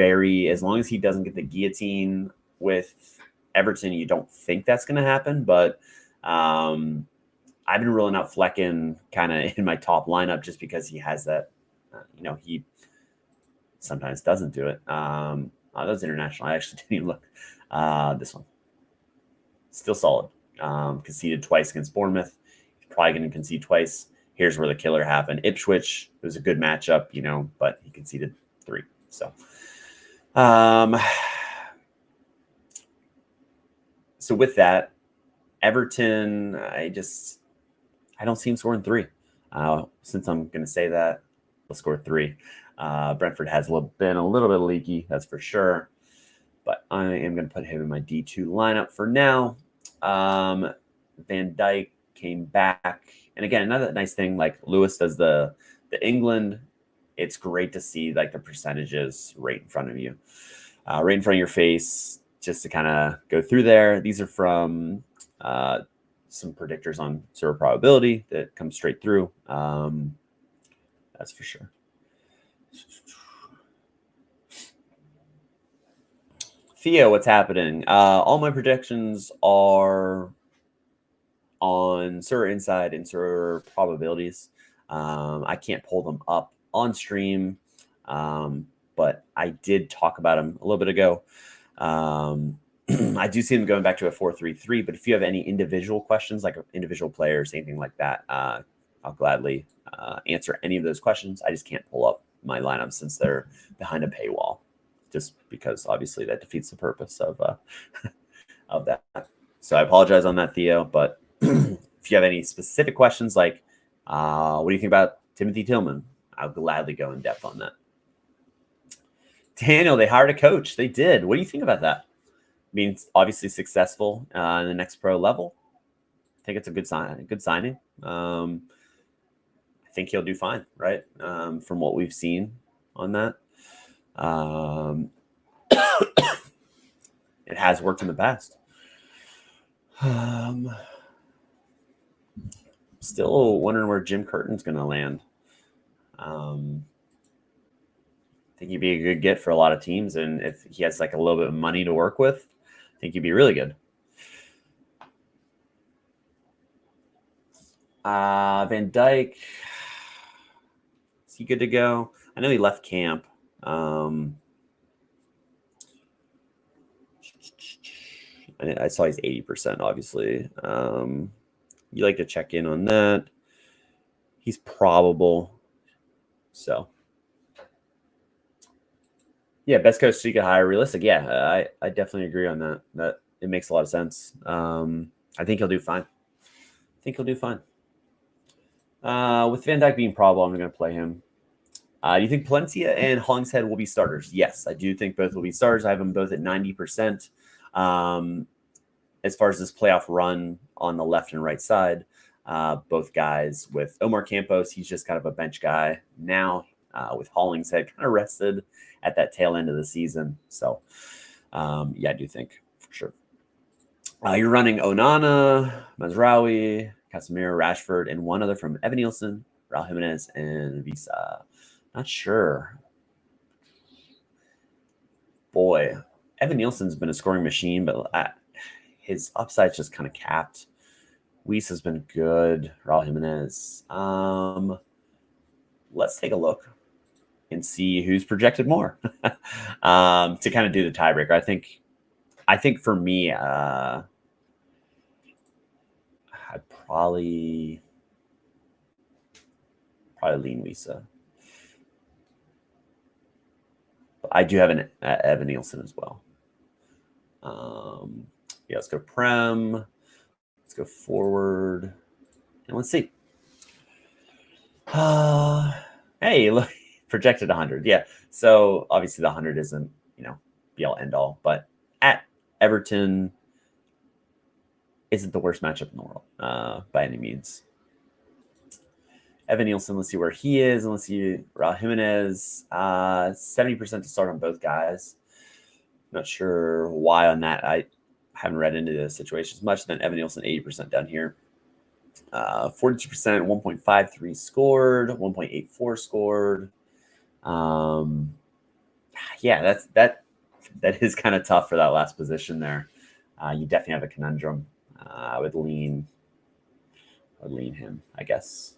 as long as he doesn't get the guillotine with Everton, you don't think that's going to happen, but I've been rolling out Flecken kind of in my top lineup just because he has that, he sometimes doesn't do it. That was international. I actually didn't even look. This one. Still solid. Conceded twice against Bournemouth. He's probably going to concede twice. Here's where the killer happened. Ipswich, it was a good matchup, but he conceded 3. So, so with that, Everton, I don't see him scoring 3. Since I'm going to say that, we'll score 3. Brentford has been a little bit leaky, that's for sure. But I am going to put him in my D2 lineup for now. Van Dijk came back. And again, another nice thing, like Lewis does the England, it's great to see like the percentages right in front of you, right in front of your face, just to kind of go through there. These are from some predictors on zero probability that come straight through. That's for sure. Theo, what's happening? All my predictions are on Sorare Inside and Sorare Probabilities. I can't pull them up on stream, but I did talk about them a little bit ago. I do see them going back to a 4-3-3, but if you have any individual questions, like individual players, anything like that, I'll gladly answer any of those questions. I just can't pull up my lineup since they're behind a paywall, just because obviously that defeats the purpose of that. So I apologize on that, Theo, but if you have any specific questions, like what do you think about Timothy Tillman, I'll gladly go in depth on that. Daniel, they hired a coach. They did. What do you think about that? I mean, it's obviously successful in the next pro level. I think it's a good signing. I think he'll do fine, right? From what we've seen on that. It has worked in the past. Still wondering where Jim Curtin's going to land. I think he'd be a good get for a lot of teams, and if he has like a little bit of money to work with, I think he'd be really good. Van Dijk, is he good to go? I know he left camp. I saw he's 80%, obviously. You like to check in on that. He's probable. So, yeah, best coach you could hire, realistic. Yeah, I definitely agree on that. That it makes a lot of sense. I think he'll do fine. With Van Dijk being probable, I'm going to play him. Do you think Palencia and Hollingshead will be starters? Yes, I do think both will be starters. I have them both at 90%. As far as this playoff run on the left and right side, both guys with Omar Campos, he's just kind of a bench guy now. With Hollingshead kind of rested at that tail end of the season. So, yeah, I do think for sure. You're running Onana, Mazraoui, Casemiro, Rashford, and one other from Evan Nielsen, Raul Jimenez, and Visa. Not sure. Boy, Evan Nielsen's been a scoring machine, but his upside's just kind of capped. Weiss has been good. Raul Jimenez. Let's take a look and see who's projected more to kind of do the tiebreaker. I think for me, I'd probably lean Wisa. But I do have an Evan Nielsen as well. Yeah, let's go Prem. Let's go forward. And let's see. Hey, look, projected 100. Yeah. So obviously the 100 isn't, be all end all, but at Everton isn't the worst matchup in the world by any means. Evan Nielsen, let's see where he is. And let's see Raul Jimenez, 70% to start on both guys. Not sure why on that. I haven't read into the situation as much. Then Evan Nielsen, 80% down here. 42%, 1.53 scored, 1.84 scored. Yeah, that is kind of tough for that last position there. You definitely have a conundrum. I would lean him, I guess.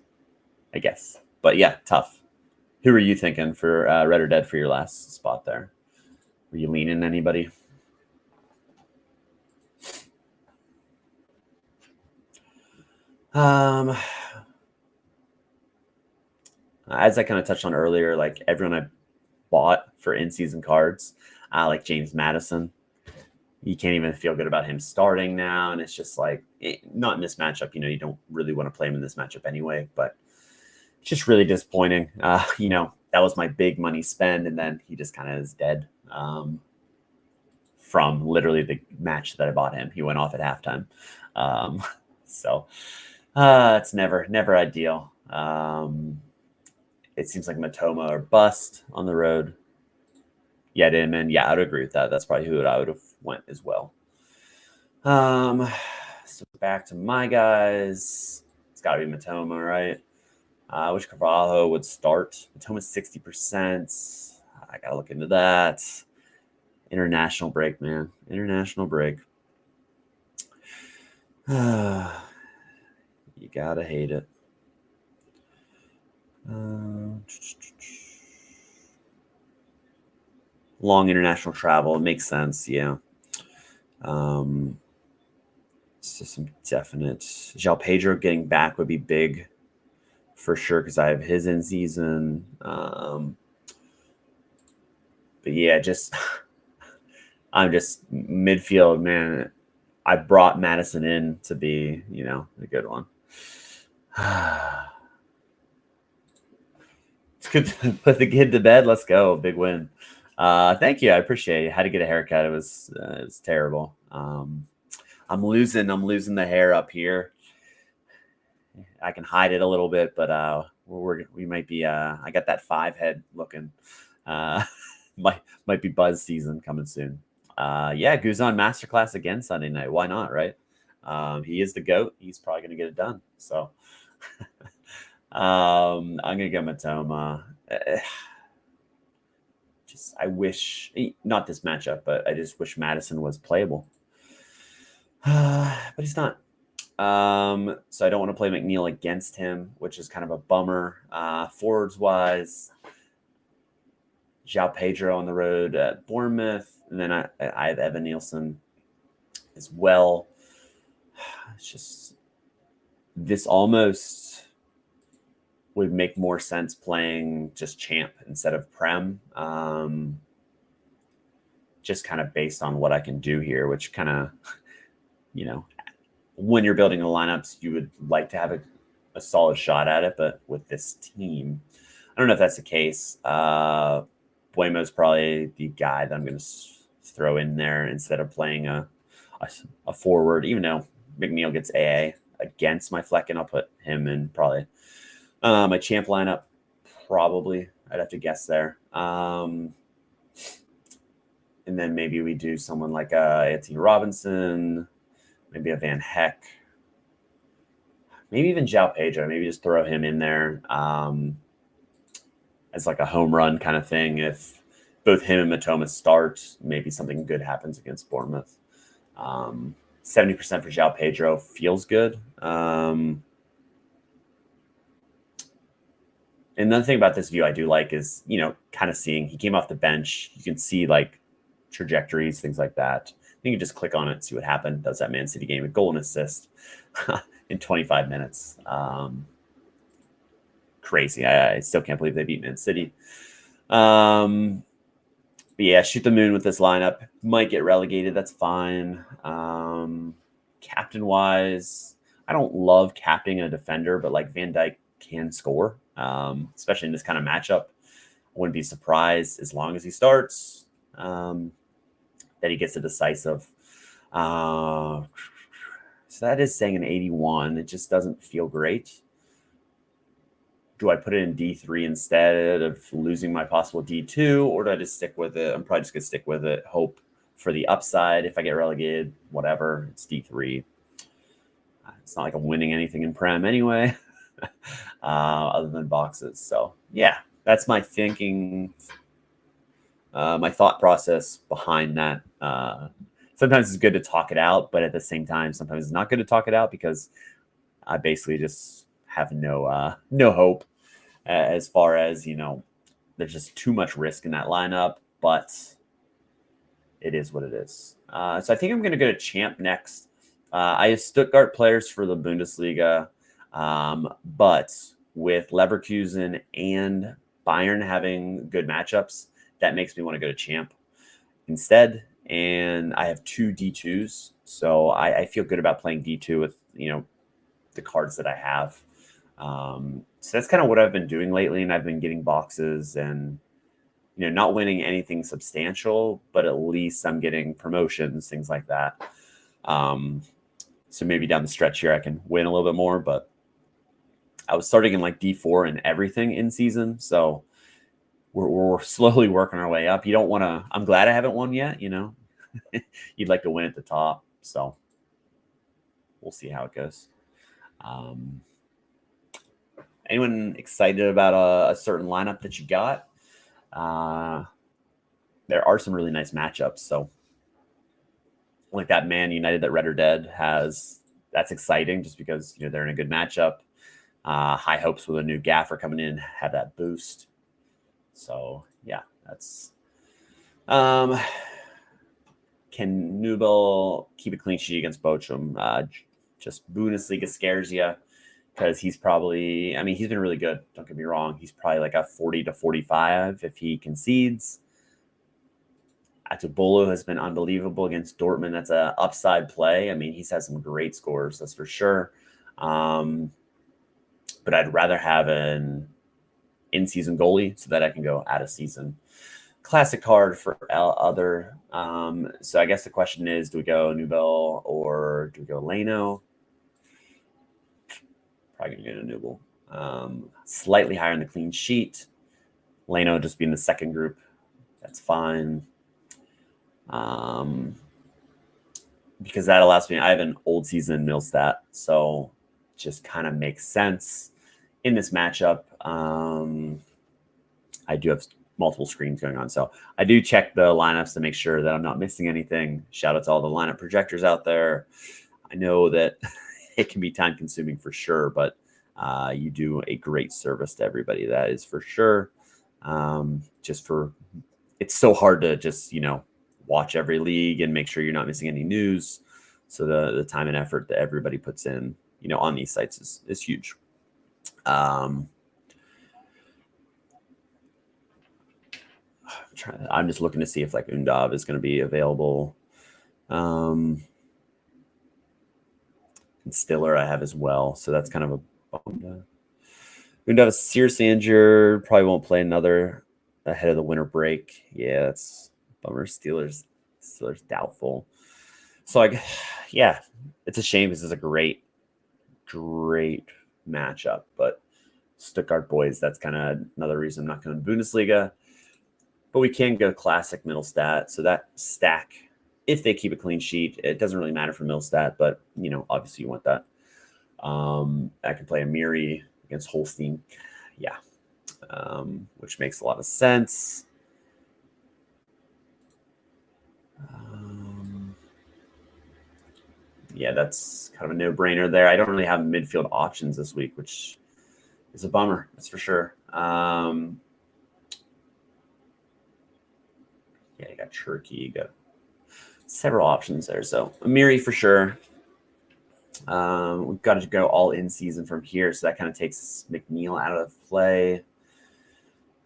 But yeah, tough. Who are you thinking for Red or Dead for your last spot there? Were you leaning anybody? As I kind of touched on earlier, like everyone I bought for in-season cards, like James Madison, you can't even feel good about him starting now. And it's just like, not in this matchup, you don't really want to play him in this matchup anyway, but it's just really disappointing. That was my big money spend. And then he just kind of is dead from literally the match that I bought him. He went off at halftime. So it's never ideal. It seems like Matoma or bust on the road. Yeah, Inman. Yeah, I'd agree with that. That's probably who I would have went as well. So back to my guys. It's got to be Matoma, right? I wish Carvalho would start. Matoma's 60%. I got to look into that. International break, man. International break. You got to hate it. Long international travel. It makes sense, yeah. So some definite. João Pedro getting back would be big for sure because I have his in season. But yeah, I'm just midfield, man. I brought Madison in to be, a good one. It's good to put the kid to bed. Let's go. Big win. Thank you. I appreciate it. I had to get a haircut. It was terrible. I'm losing the hair up here. I can hide it a little bit, but we might be. I got that 5 head looking. Might be buzz season coming soon. Yeah, Guzan masterclass again Sunday night. Why not, right? He is the GOAT. He's probably going to get it done. So I'm going to go Matoma. I wish, not this matchup, but I just wish Madison was playable. But he's not. So I don't want to play McNeil against him, which is kind of a bummer. Forwards wise, João Pedro on the road at Bournemouth, and then I have Evan Nielsen as well. It's just this almost would make more sense playing just Champ instead of Prem. Just kind of based on what I can do here, which kind of, when you're building the lineups, you would like to have a solid shot at it. But with this team, I don't know if that's the case. Buemo's probably the guy that I'm going to throw in there instead of playing a forward, even though McNeil gets AA against my Flecken. I'll put him in probably. My Champ lineup, probably. I'd have to guess there. And then maybe we do someone like Anthony Robinson, maybe a Van Heck, maybe even João Pedro. Maybe just throw him in there as like a home run kind of thing. If both him and Matoma start, maybe something good happens against Bournemouth. 70% for João Pedro feels good. Another thing about this view I do like is, kind of seeing he came off the bench. You can see like trajectories, things like that. You can just click on it, see what happened. Does that Man City game, a goal and assist in 25 minutes. Crazy. I still can't believe they beat Man City. But yeah, shoot the moon with this lineup. Might get relegated. That's fine. Captain wise, I don't love captaining a defender, but like Van Dijk can score, especially in this kind of matchup. I wouldn't be surprised as long as he starts that he gets a decisive. So that is saying an 81. It just doesn't feel great. do I put it in D3 instead of losing my possible D2, or do I just stick with it? I'm probably just going to stick with it, hope for the upside. If I get relegated, whatever, it's D3. It's not like I'm winning anything in Prem anyway, other than boxes. So, yeah, that's my thinking, my thought process behind that. Sometimes it's good to talk it out, but at the same time, sometimes it's not good to talk it out because I basically just have no hope as far as, there's just too much risk in that lineup, but it is what it is. So I think I'm going to go to Champ next. I have Stuttgart players for the Bundesliga, but with Leverkusen and Bayern having good matchups, that makes me want to go to Champ instead. And I have 2 D2s, so I feel good about playing D2 with, the cards that I have. So that's kind of what I've been doing lately, and I've been getting boxes and, not winning anything substantial, but at least I'm getting promotions, things like that. So maybe down the stretch here I can win a little bit more, but I was starting in like D4 and everything in season, so we're slowly working our way up. You don't want to. I'm glad I haven't won yet. You'd like to win at the top, so we'll see how it goes. Anyone excited about a certain lineup that you got? There are some really nice matchups. So, like that Man United that Red or Dead has, that's exciting just because they're in a good matchup. High hopes with a new gaffer coming in, have that boost. So yeah, that's. Can Nubel keep a clean sheet against Bochum? Just Bundesliga scares you because he's probably, he's been really good. Don't get me wrong. He's probably like a 40 to 45 if he concedes. Atubolo has been unbelievable against Dortmund. That's an upside play. He's had some great scores, that's for sure. But I'd rather have an in-season goalie so that I can go out of season. Classic card for other. So I guess the question is, do we go Nubel or do we go Leno? Probably going to go to Nubel. Slightly higher in the clean sheet. Leno just being the second group. That's fine. Because that allows me, I have an old season in Millstat, so just kind of makes sense in this matchup. I do have multiple screens going on, so I do check the lineups to make sure that I'm not missing anything. Shout out to all the lineup projectors out there. I know that it can be time consuming for sure, but you do a great service to everybody. That is for sure. It's so hard to just, watch every league and make sure you're not missing any news. So the time and effort that everybody puts in, on these sites is huge. I'm just looking to see if like Undav is going to be available. And Stiller I have as well. So that's kind of a bummer. Undav is seriously injured. Probably won't play another ahead of the winter break. Yeah, that's bummer. Steelers doubtful. So yeah, it's a shame. This is a great matchup, but Stuttgart boys, that's kind of another reason I'm not going to Bundesliga. But we can go classic Middlestat. So that stack, if they keep a clean sheet, it doesn't really matter for Middlestat, but obviously you want that. I can play Amiri against Holstein. Yeah. Which makes a lot of sense. Yeah, that's kind of a no-brainer there. I don't really have midfield options this week, which is a bummer. That's for sure. Yeah, you got Turkey. You got several options there. So Amiri for sure. We've got to go all in season from here. So that kind of takes McNeil out of play.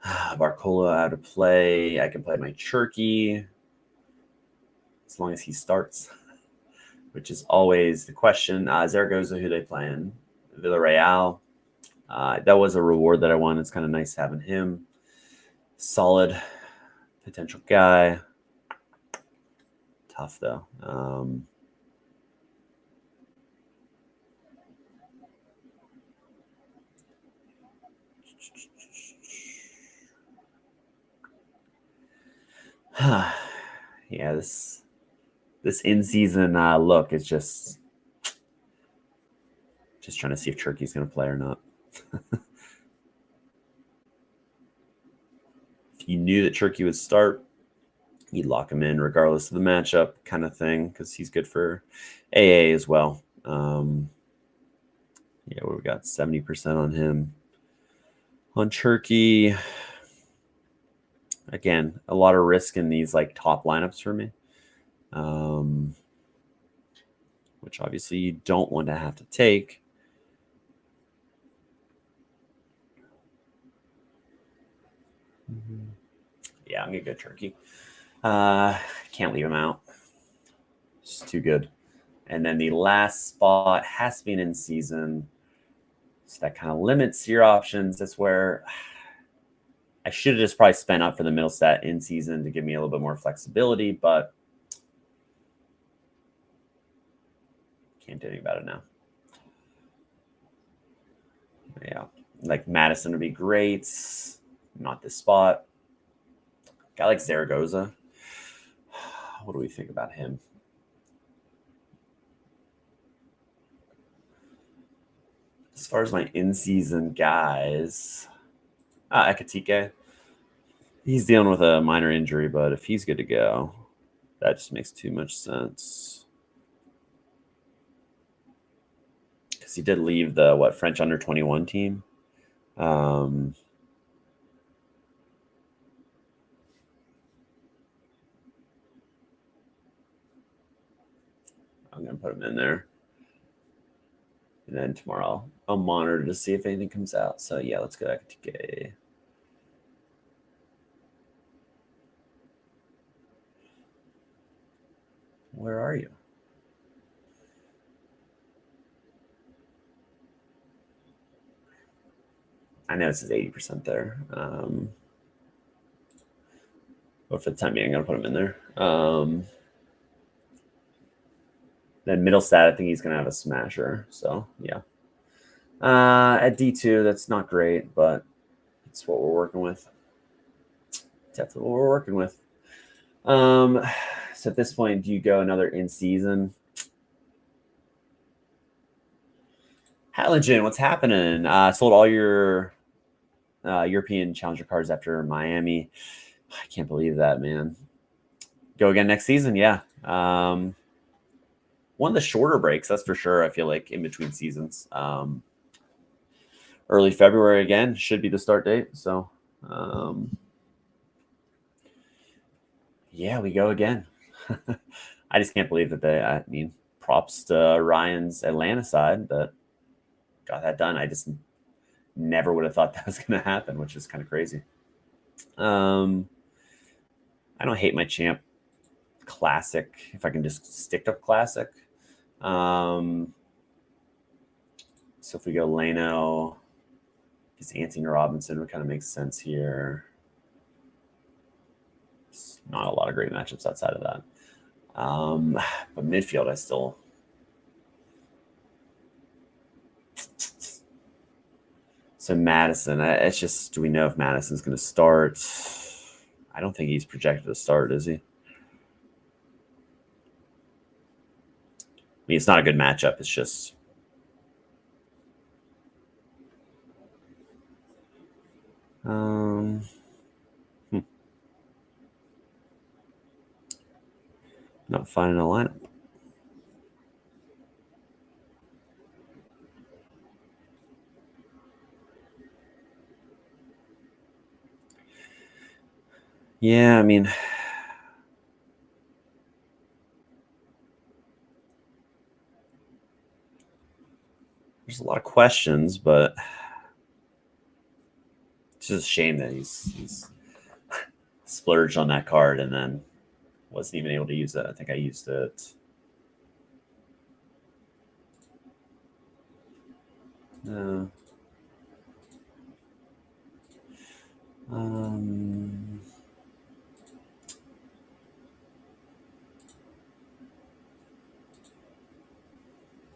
Barcola out of play. I can play my Turkey as long as he starts, which is always the question. Zaragoza, who they playing? Villarreal. That was a reward that I won. It's kind of nice having him. Solid potential guy. Tough, though. Yeah, this in-season look is just trying to see if Turkey's going to play or not. If you knew that Turkey would start, you'd lock him in regardless of the matchup kind of thing, because he's good for AA as well. Yeah, we've got 70% on him. On Turkey, again, a lot of risk in these like top lineups for me, which obviously you don't want to have to take. Yeah, I'm gonna go Turkey. Can't leave him out. It's too good. And then the last spot has to be an in-season. So that kind of limits your options. That's where I should have just probably spent up for the middle set in season to give me a little bit more flexibility, but can't do anything about it now. Yeah, like Madison would be great. Not this spot. Guy like Zaragoza. What do we think about him? As far as my in-season guys, Ekatike. He's dealing with a minor injury, but if he's good to go, that just makes too much sense. Because he did leave the French under-21 team. I'm gonna put him in there, and then tomorrow I'll monitor to see if anything comes out. So yeah, let's go Ekatike. Where are you? I know it says 80% there. But for the time being, I'm going to put him in there. Then middle stat, I think he's going to have a smasher. So, yeah. At D2, that's not great, but it's what we're working with. That's what we're working with. So at this point, do you go another in-season? Halligan, what's happening? Sold all your European Challenger cards after Miami. I can't believe that, man. Go again next season, yeah. One of the shorter breaks, that's for sure. I feel like in between seasons. Early February again should be the start date. So, yeah, we go again. I just can't believe that props to Ryan's Atlanta side that got that done. I just never would have thought that was going to happen, which is kind of crazy. I don't hate my champ classic if I can just stick to classic. So if we go Leno, it's Anthony Robinson would kind of make sense here. It's not a lot of great matchups outside of that. But midfield, I still. So Madison, it's just, do we know if Madison's going to start? I don't think he's projected to start, is he? I mean, it's not a good matchup. It's just. Not finding a lineup. Yeah, I mean, there's a lot of questions, but it's just a shame that he's splurged on that card and then wasn't even able to use it. I think I used it. No.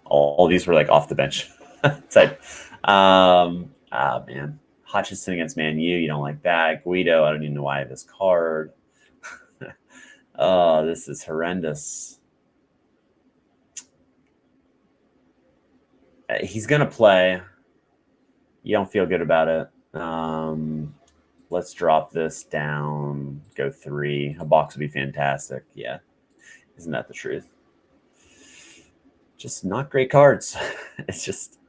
All these were like off the bench type. Man. Hutchinson against Man U. You don't like that. Guido, I don't even know why I have this card. Oh, this is horrendous. He's going to play. You don't feel good about it. Let's drop this down. Go 3. A box would be fantastic. Yeah. Isn't that the truth? Just not great cards. It's just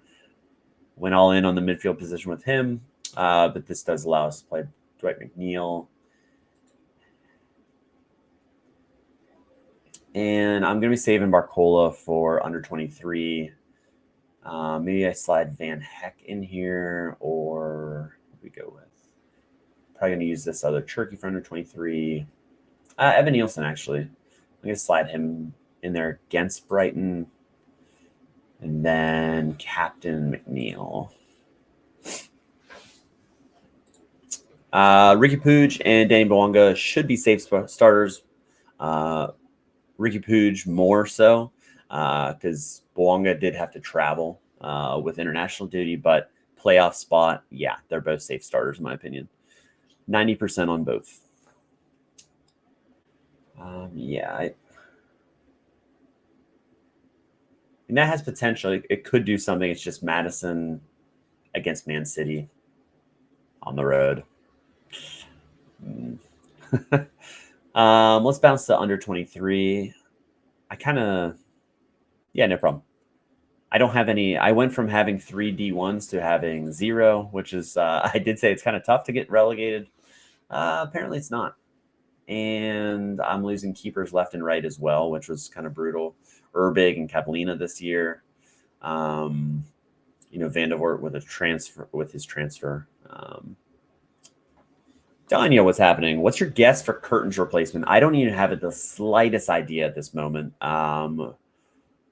went all in on the midfield position with him. But this does allow us to play Dwight McNeil. And I'm going to be saving Barcola for under 23. Maybe I slide Van Heck in here, or what do we go with? Probably going to use this other Turkey for under 23. Evan Nielsen, actually. I'm going to slide him in there against Brighton. And then Captain McNeil. Ricky Puig and Danny Bouanga should be safe starters. Ricky Puig more so because Bouanga did have to travel with international duty, but playoff spot, yeah, they're both safe starters in my opinion. 90% on both. Yeah, and that has potential. It could do something. It's just Madison against Man City on the road. Let's bounce to under 23. Yeah, no problem. I don't have any. I went from having 3 D1s to having 0, which is, I did say it's kind of tough to get relegated. Apparently it's not. And I'm losing keepers left and right as well, which was kind of brutal. Urbig and Kavalina this year. Van der Voort with his transfer. Telling you what's happening. What's your guess for Curtin's replacement? I don't even have the slightest idea at this moment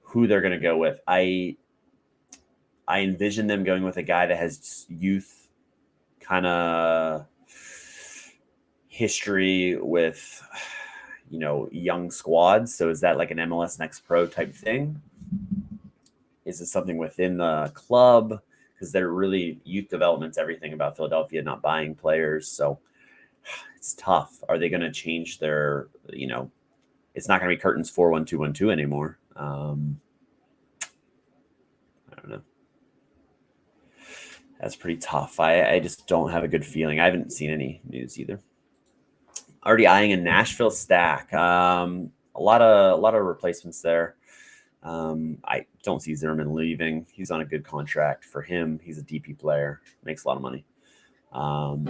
who they're going to go with. I envision them going with a guy that has youth kind of history with, young squads. So is that like an MLS Next Pro type thing? Is it something within the club? Because they're really youth development's everything about Philadelphia not buying players. So it's tough. Are they going to change their, it's not going to be Curtin's 4-1-2-1-2 anymore. I don't know. That's pretty tough. I just don't have a good feeling. I haven't seen any news either. Already eyeing a Nashville stack. A lot of replacements there. I don't see Zimmerman leaving. He's on a good contract for him. He's a DP player, makes a lot of money.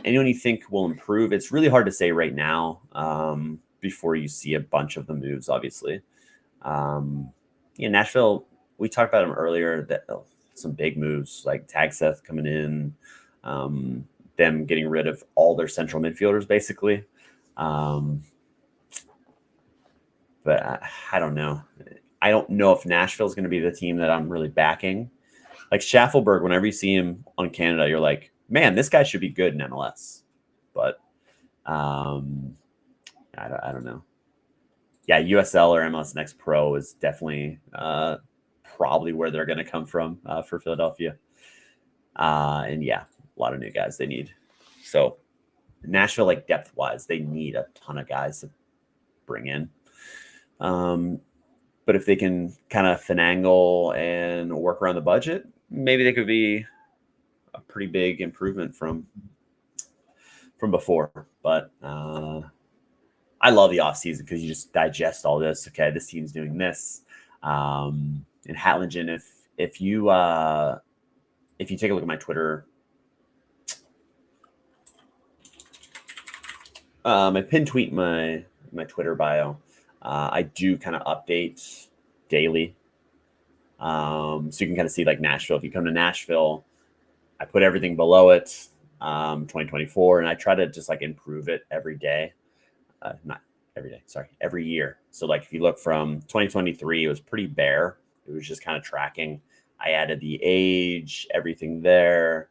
Anyone you think will improve? It's really hard to say right now before you see a bunch of the moves, obviously. Nashville, we talked about them earlier, that some big moves like Tag Seth coming in, them getting rid of all their central midfielders, basically. But I don't know. I don't know if Nashville is going to be the team that I'm really backing. Like Schaffelberg, whenever you see him on Canada, you're like, man, this guy should be good in MLS. But I don't know. Yeah, USL or MLS Next Pro is definitely probably where they're going to come from for Philadelphia. And yeah, a lot of new guys they need. So Nashville, like depth-wise, they need a ton of guys to bring in. But if they can kind of finagle and work around the budget, maybe they could be a pretty big improvement from before. But I love the offseason because you just digest all this. Okay, this team's doing this. And Hatlingen, if you take a look at my Twitter, my pin tweet, my Twitter bio, I do kind of update daily. So you can kind of see like Nashville. If you come to Nashville, I put everything below it, 2024, and I try to just like improve it every day. Not every day, sorry, every year. So like if you look from 2023, it was pretty bare. It was just kind of tracking. I added the age, everything there.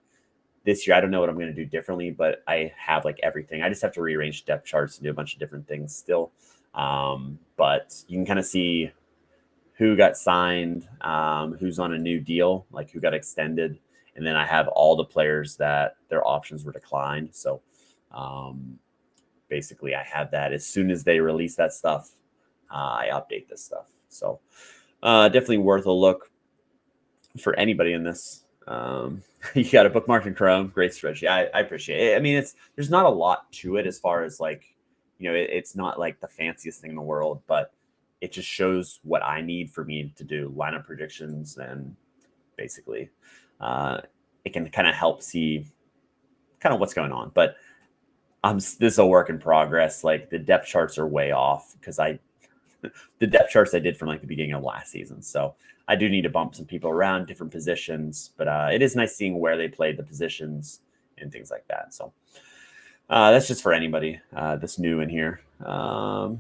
This year, I don't know what I'm going to do differently, but I have like everything. I just have to rearrange depth charts and do a bunch of different things still. But you can kind of see who got signed, who's on a new deal, like who got extended. And then I have all the players that their options were declined. So basically I have that as soon as they release that stuff, I update this stuff. So definitely worth a look for anybody in this. You got a bookmark in Chrome, great spreadsheet. I appreciate it. I mean, there's not a lot to it as far as like, it's not like the fanciest thing in the world, but it just shows what I need for me to do lineup predictions, and basically it can kind of help see kind of what's going on. But this is a work in progress. Like the depth charts are way off because the depth charts I did from like the beginning of last season. So I do need to bump some people around different positions, but it is nice seeing where they played the positions and things like that. So that's just for anybody that's new in here. All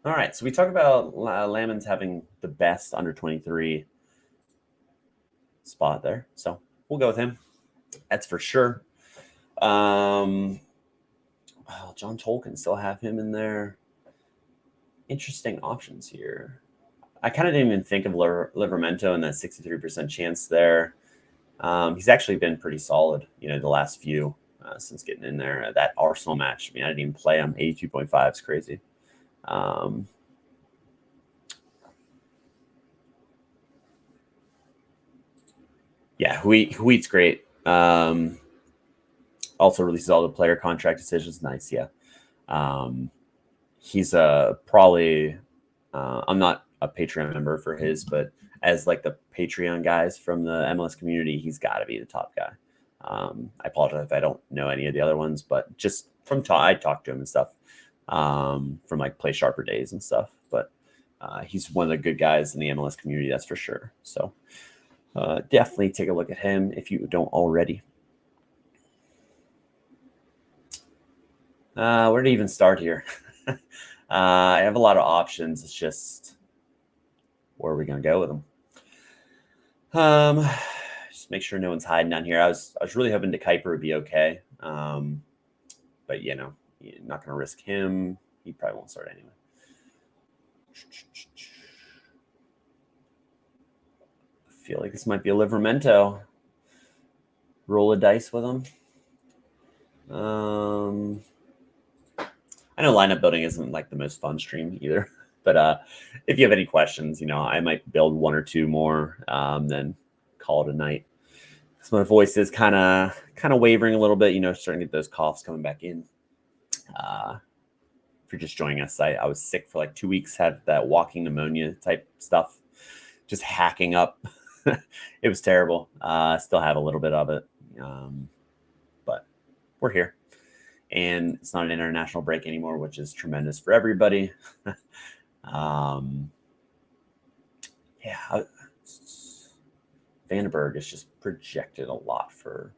right. So we talk about Lammons having the best under 23 spot there. So we'll go with him. That's for sure. John Tolkien, still have him in there. Interesting options here. I kind of didn't even think of Livramento and that 63% chance there. He's actually been pretty solid, the last few since getting in there. That Arsenal match, I mean, I didn't even play him. 82.5 is crazy. Yeah, Huit's great. Also releases all the player contract decisions. Nice, yeah. He's probably I'm not a Patreon member for his, but as like the Patreon guys from the MLS community, he's got to be the top guy. I apologize if I don't know any of the other ones, but just from I talked to him and stuff from like Play Sharper days and stuff. But he's one of the good guys in the MLS community, that's for sure. So definitely take a look at him if you don't already. Where to even start here? I have a lot of options. It's just where are we going to go with them? Just make sure no one's hiding down here. I was really hoping De Kuiper would be okay, but you're not going to risk him. He probably won't start anyway. I feel like this might be a Livramento. Roll a dice with him. I know lineup building isn't like the most fun stream either, but if you have any questions, I might build one or two more, then call it a night. So my voice is kind of wavering a little bit, starting to get those coughs coming back in. If you're just joining us, I was sick for like 2 weeks, had that walking pneumonia type stuff, just hacking up. It was terrible. Still have a little bit of it, but we're here. And it's not an international break anymore, which is tremendous for everybody. Vandenberg is just projected a lot for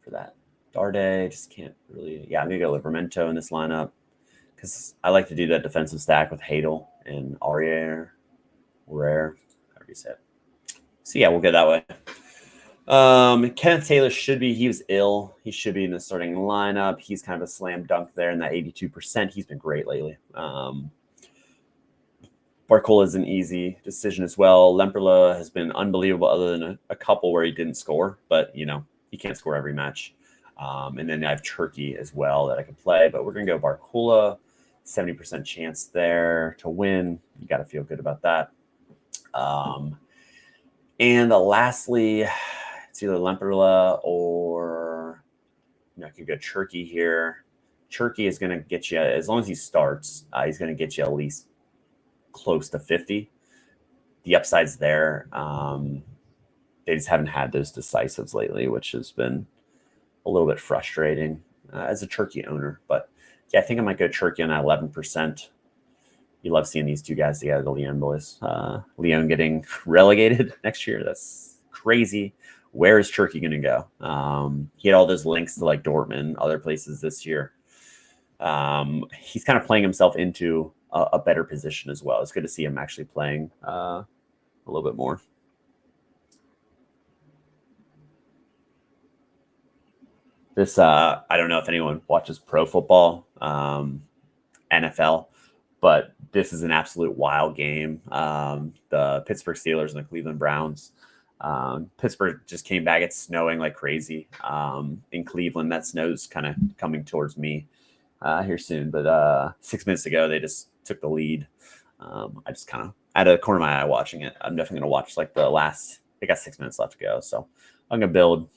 that. Darday just can't really. Yeah, I'm going to go Livramento in this lineup because I like to do that defensive stack with Hadel and Aurier, however you say it. So, yeah, we'll go that way. Kenneth Taylor he was ill. He should be in the starting lineup. He's kind of a slam dunk there in that 82%. He's been great lately. Barcola is an easy decision as well. Lemperla has been unbelievable other than a couple where he didn't score, but he can't score every match. And then I have Turkey as well that I could play, but we're going to go Barcola, 70% chance there to win. You got to feel good about that. And lastly, it's either Lemperla or I could go Turkey here. Turkey is going to get you, as long as he starts, he's going to get you at least close to 50. The upside's there. They just haven't had those decisives lately, which has been a little bit frustrating as a Turkey owner. But yeah, I think I might go Turkey on that 11%. You love seeing these two guys together, the Lyon boys. Lyon getting relegated next year. That's crazy. Where is Turkey going to go? He had all those links to like Dortmund, other places this year. He's kind of playing himself into a better position as well. It's good to see him actually playing a little bit more. This, I don't know if anyone watches pro football, NFL, but this is an absolute wild game. The Pittsburgh Steelers and the Cleveland Browns. Pittsburgh just came back. It's snowing like crazy in Cleveland. That snow's kind of coming towards me here soon. But 6 minutes ago, they just took the lead. I just kind of out of the corner of my eye watching it. I'm definitely going to watch like the last, they got 6 minutes left to go. So I'm going to build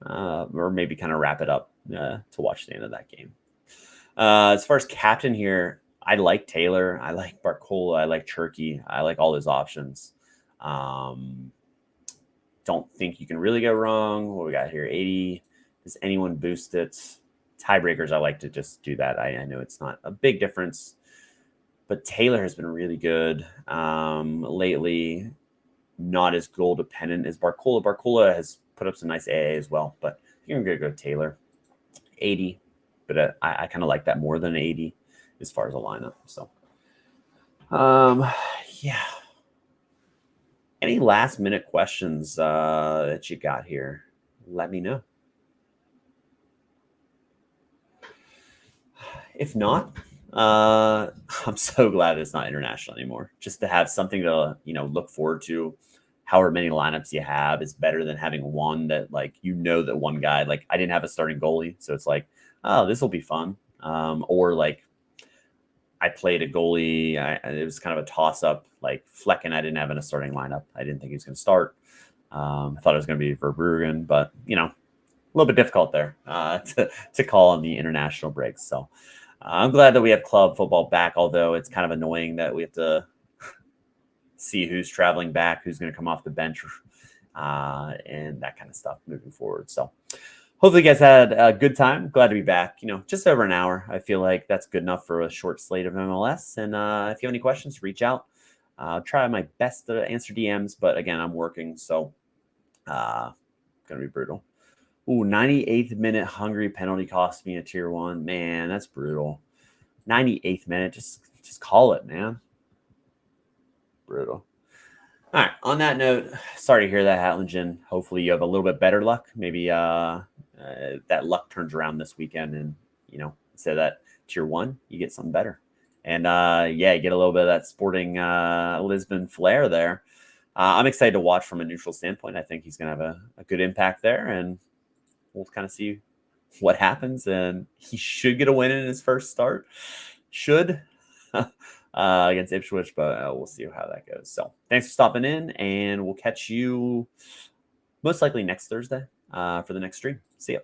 or maybe kind of wrap it up to watch the end of that game. As far as captain here, I like Taylor. I like Barcola. I like Cherky. I like all those options. Don't think you can really go wrong. What we got here? 80. Does anyone boost it? Tiebreakers, I like to just do that. I know it's not a big difference, but Taylor has been really good lately. Not as goal dependent as Barcola. Barcola has put up some nice AA as well, but you're going to go Taylor. 80, but I kind of like that more than 80 as far as a lineup. So, yeah. Any last minute questions that you got here? Let me know. If not, I'm so glad it's not international anymore. Just to have something to look forward to. However many lineups you have is better than having one that like that one guy. Like I didn't have a starting goalie, so it's like, oh, this will be fun. Or like I played a goalie. It was kind of a toss up. Like Flecken, I didn't have in a starting lineup. I didn't think he was going to start. I thought it was going to be Verbruggen, but a little bit difficult there to call on the international breaks. So I'm glad that we have club football back, although it's kind of annoying that we have to see who's traveling back, who's going to come off the bench, and that kind of stuff moving forward. So hopefully you guys had a good time. Glad to be back. Just over an hour. I feel like that's good enough for a short slate of MLS. And if you have any questions, reach out. I'll try my best to answer DMs, but again, I'm working, so going to be brutal. Ooh, 98th minute Hungary penalty cost me a tier 1. Man, that's brutal. 98th minute, just call it, man. Brutal. All right. On that note, sorry to hear that, Hatlingen. Hopefully you have a little bit better luck. Maybe that luck turns around this weekend, and instead of that tier 1, you get something better. And you get a little bit of that Sporting Lisbon flair there. I'm excited to watch from a neutral standpoint. I think he's going to have a good impact there, and we'll kind of see what happens. And he should get a win in his first start. Should. Against Ipswich, but we'll see how that goes. So thanks for stopping in, and we'll catch you most likely next Thursday for the next stream. See ya.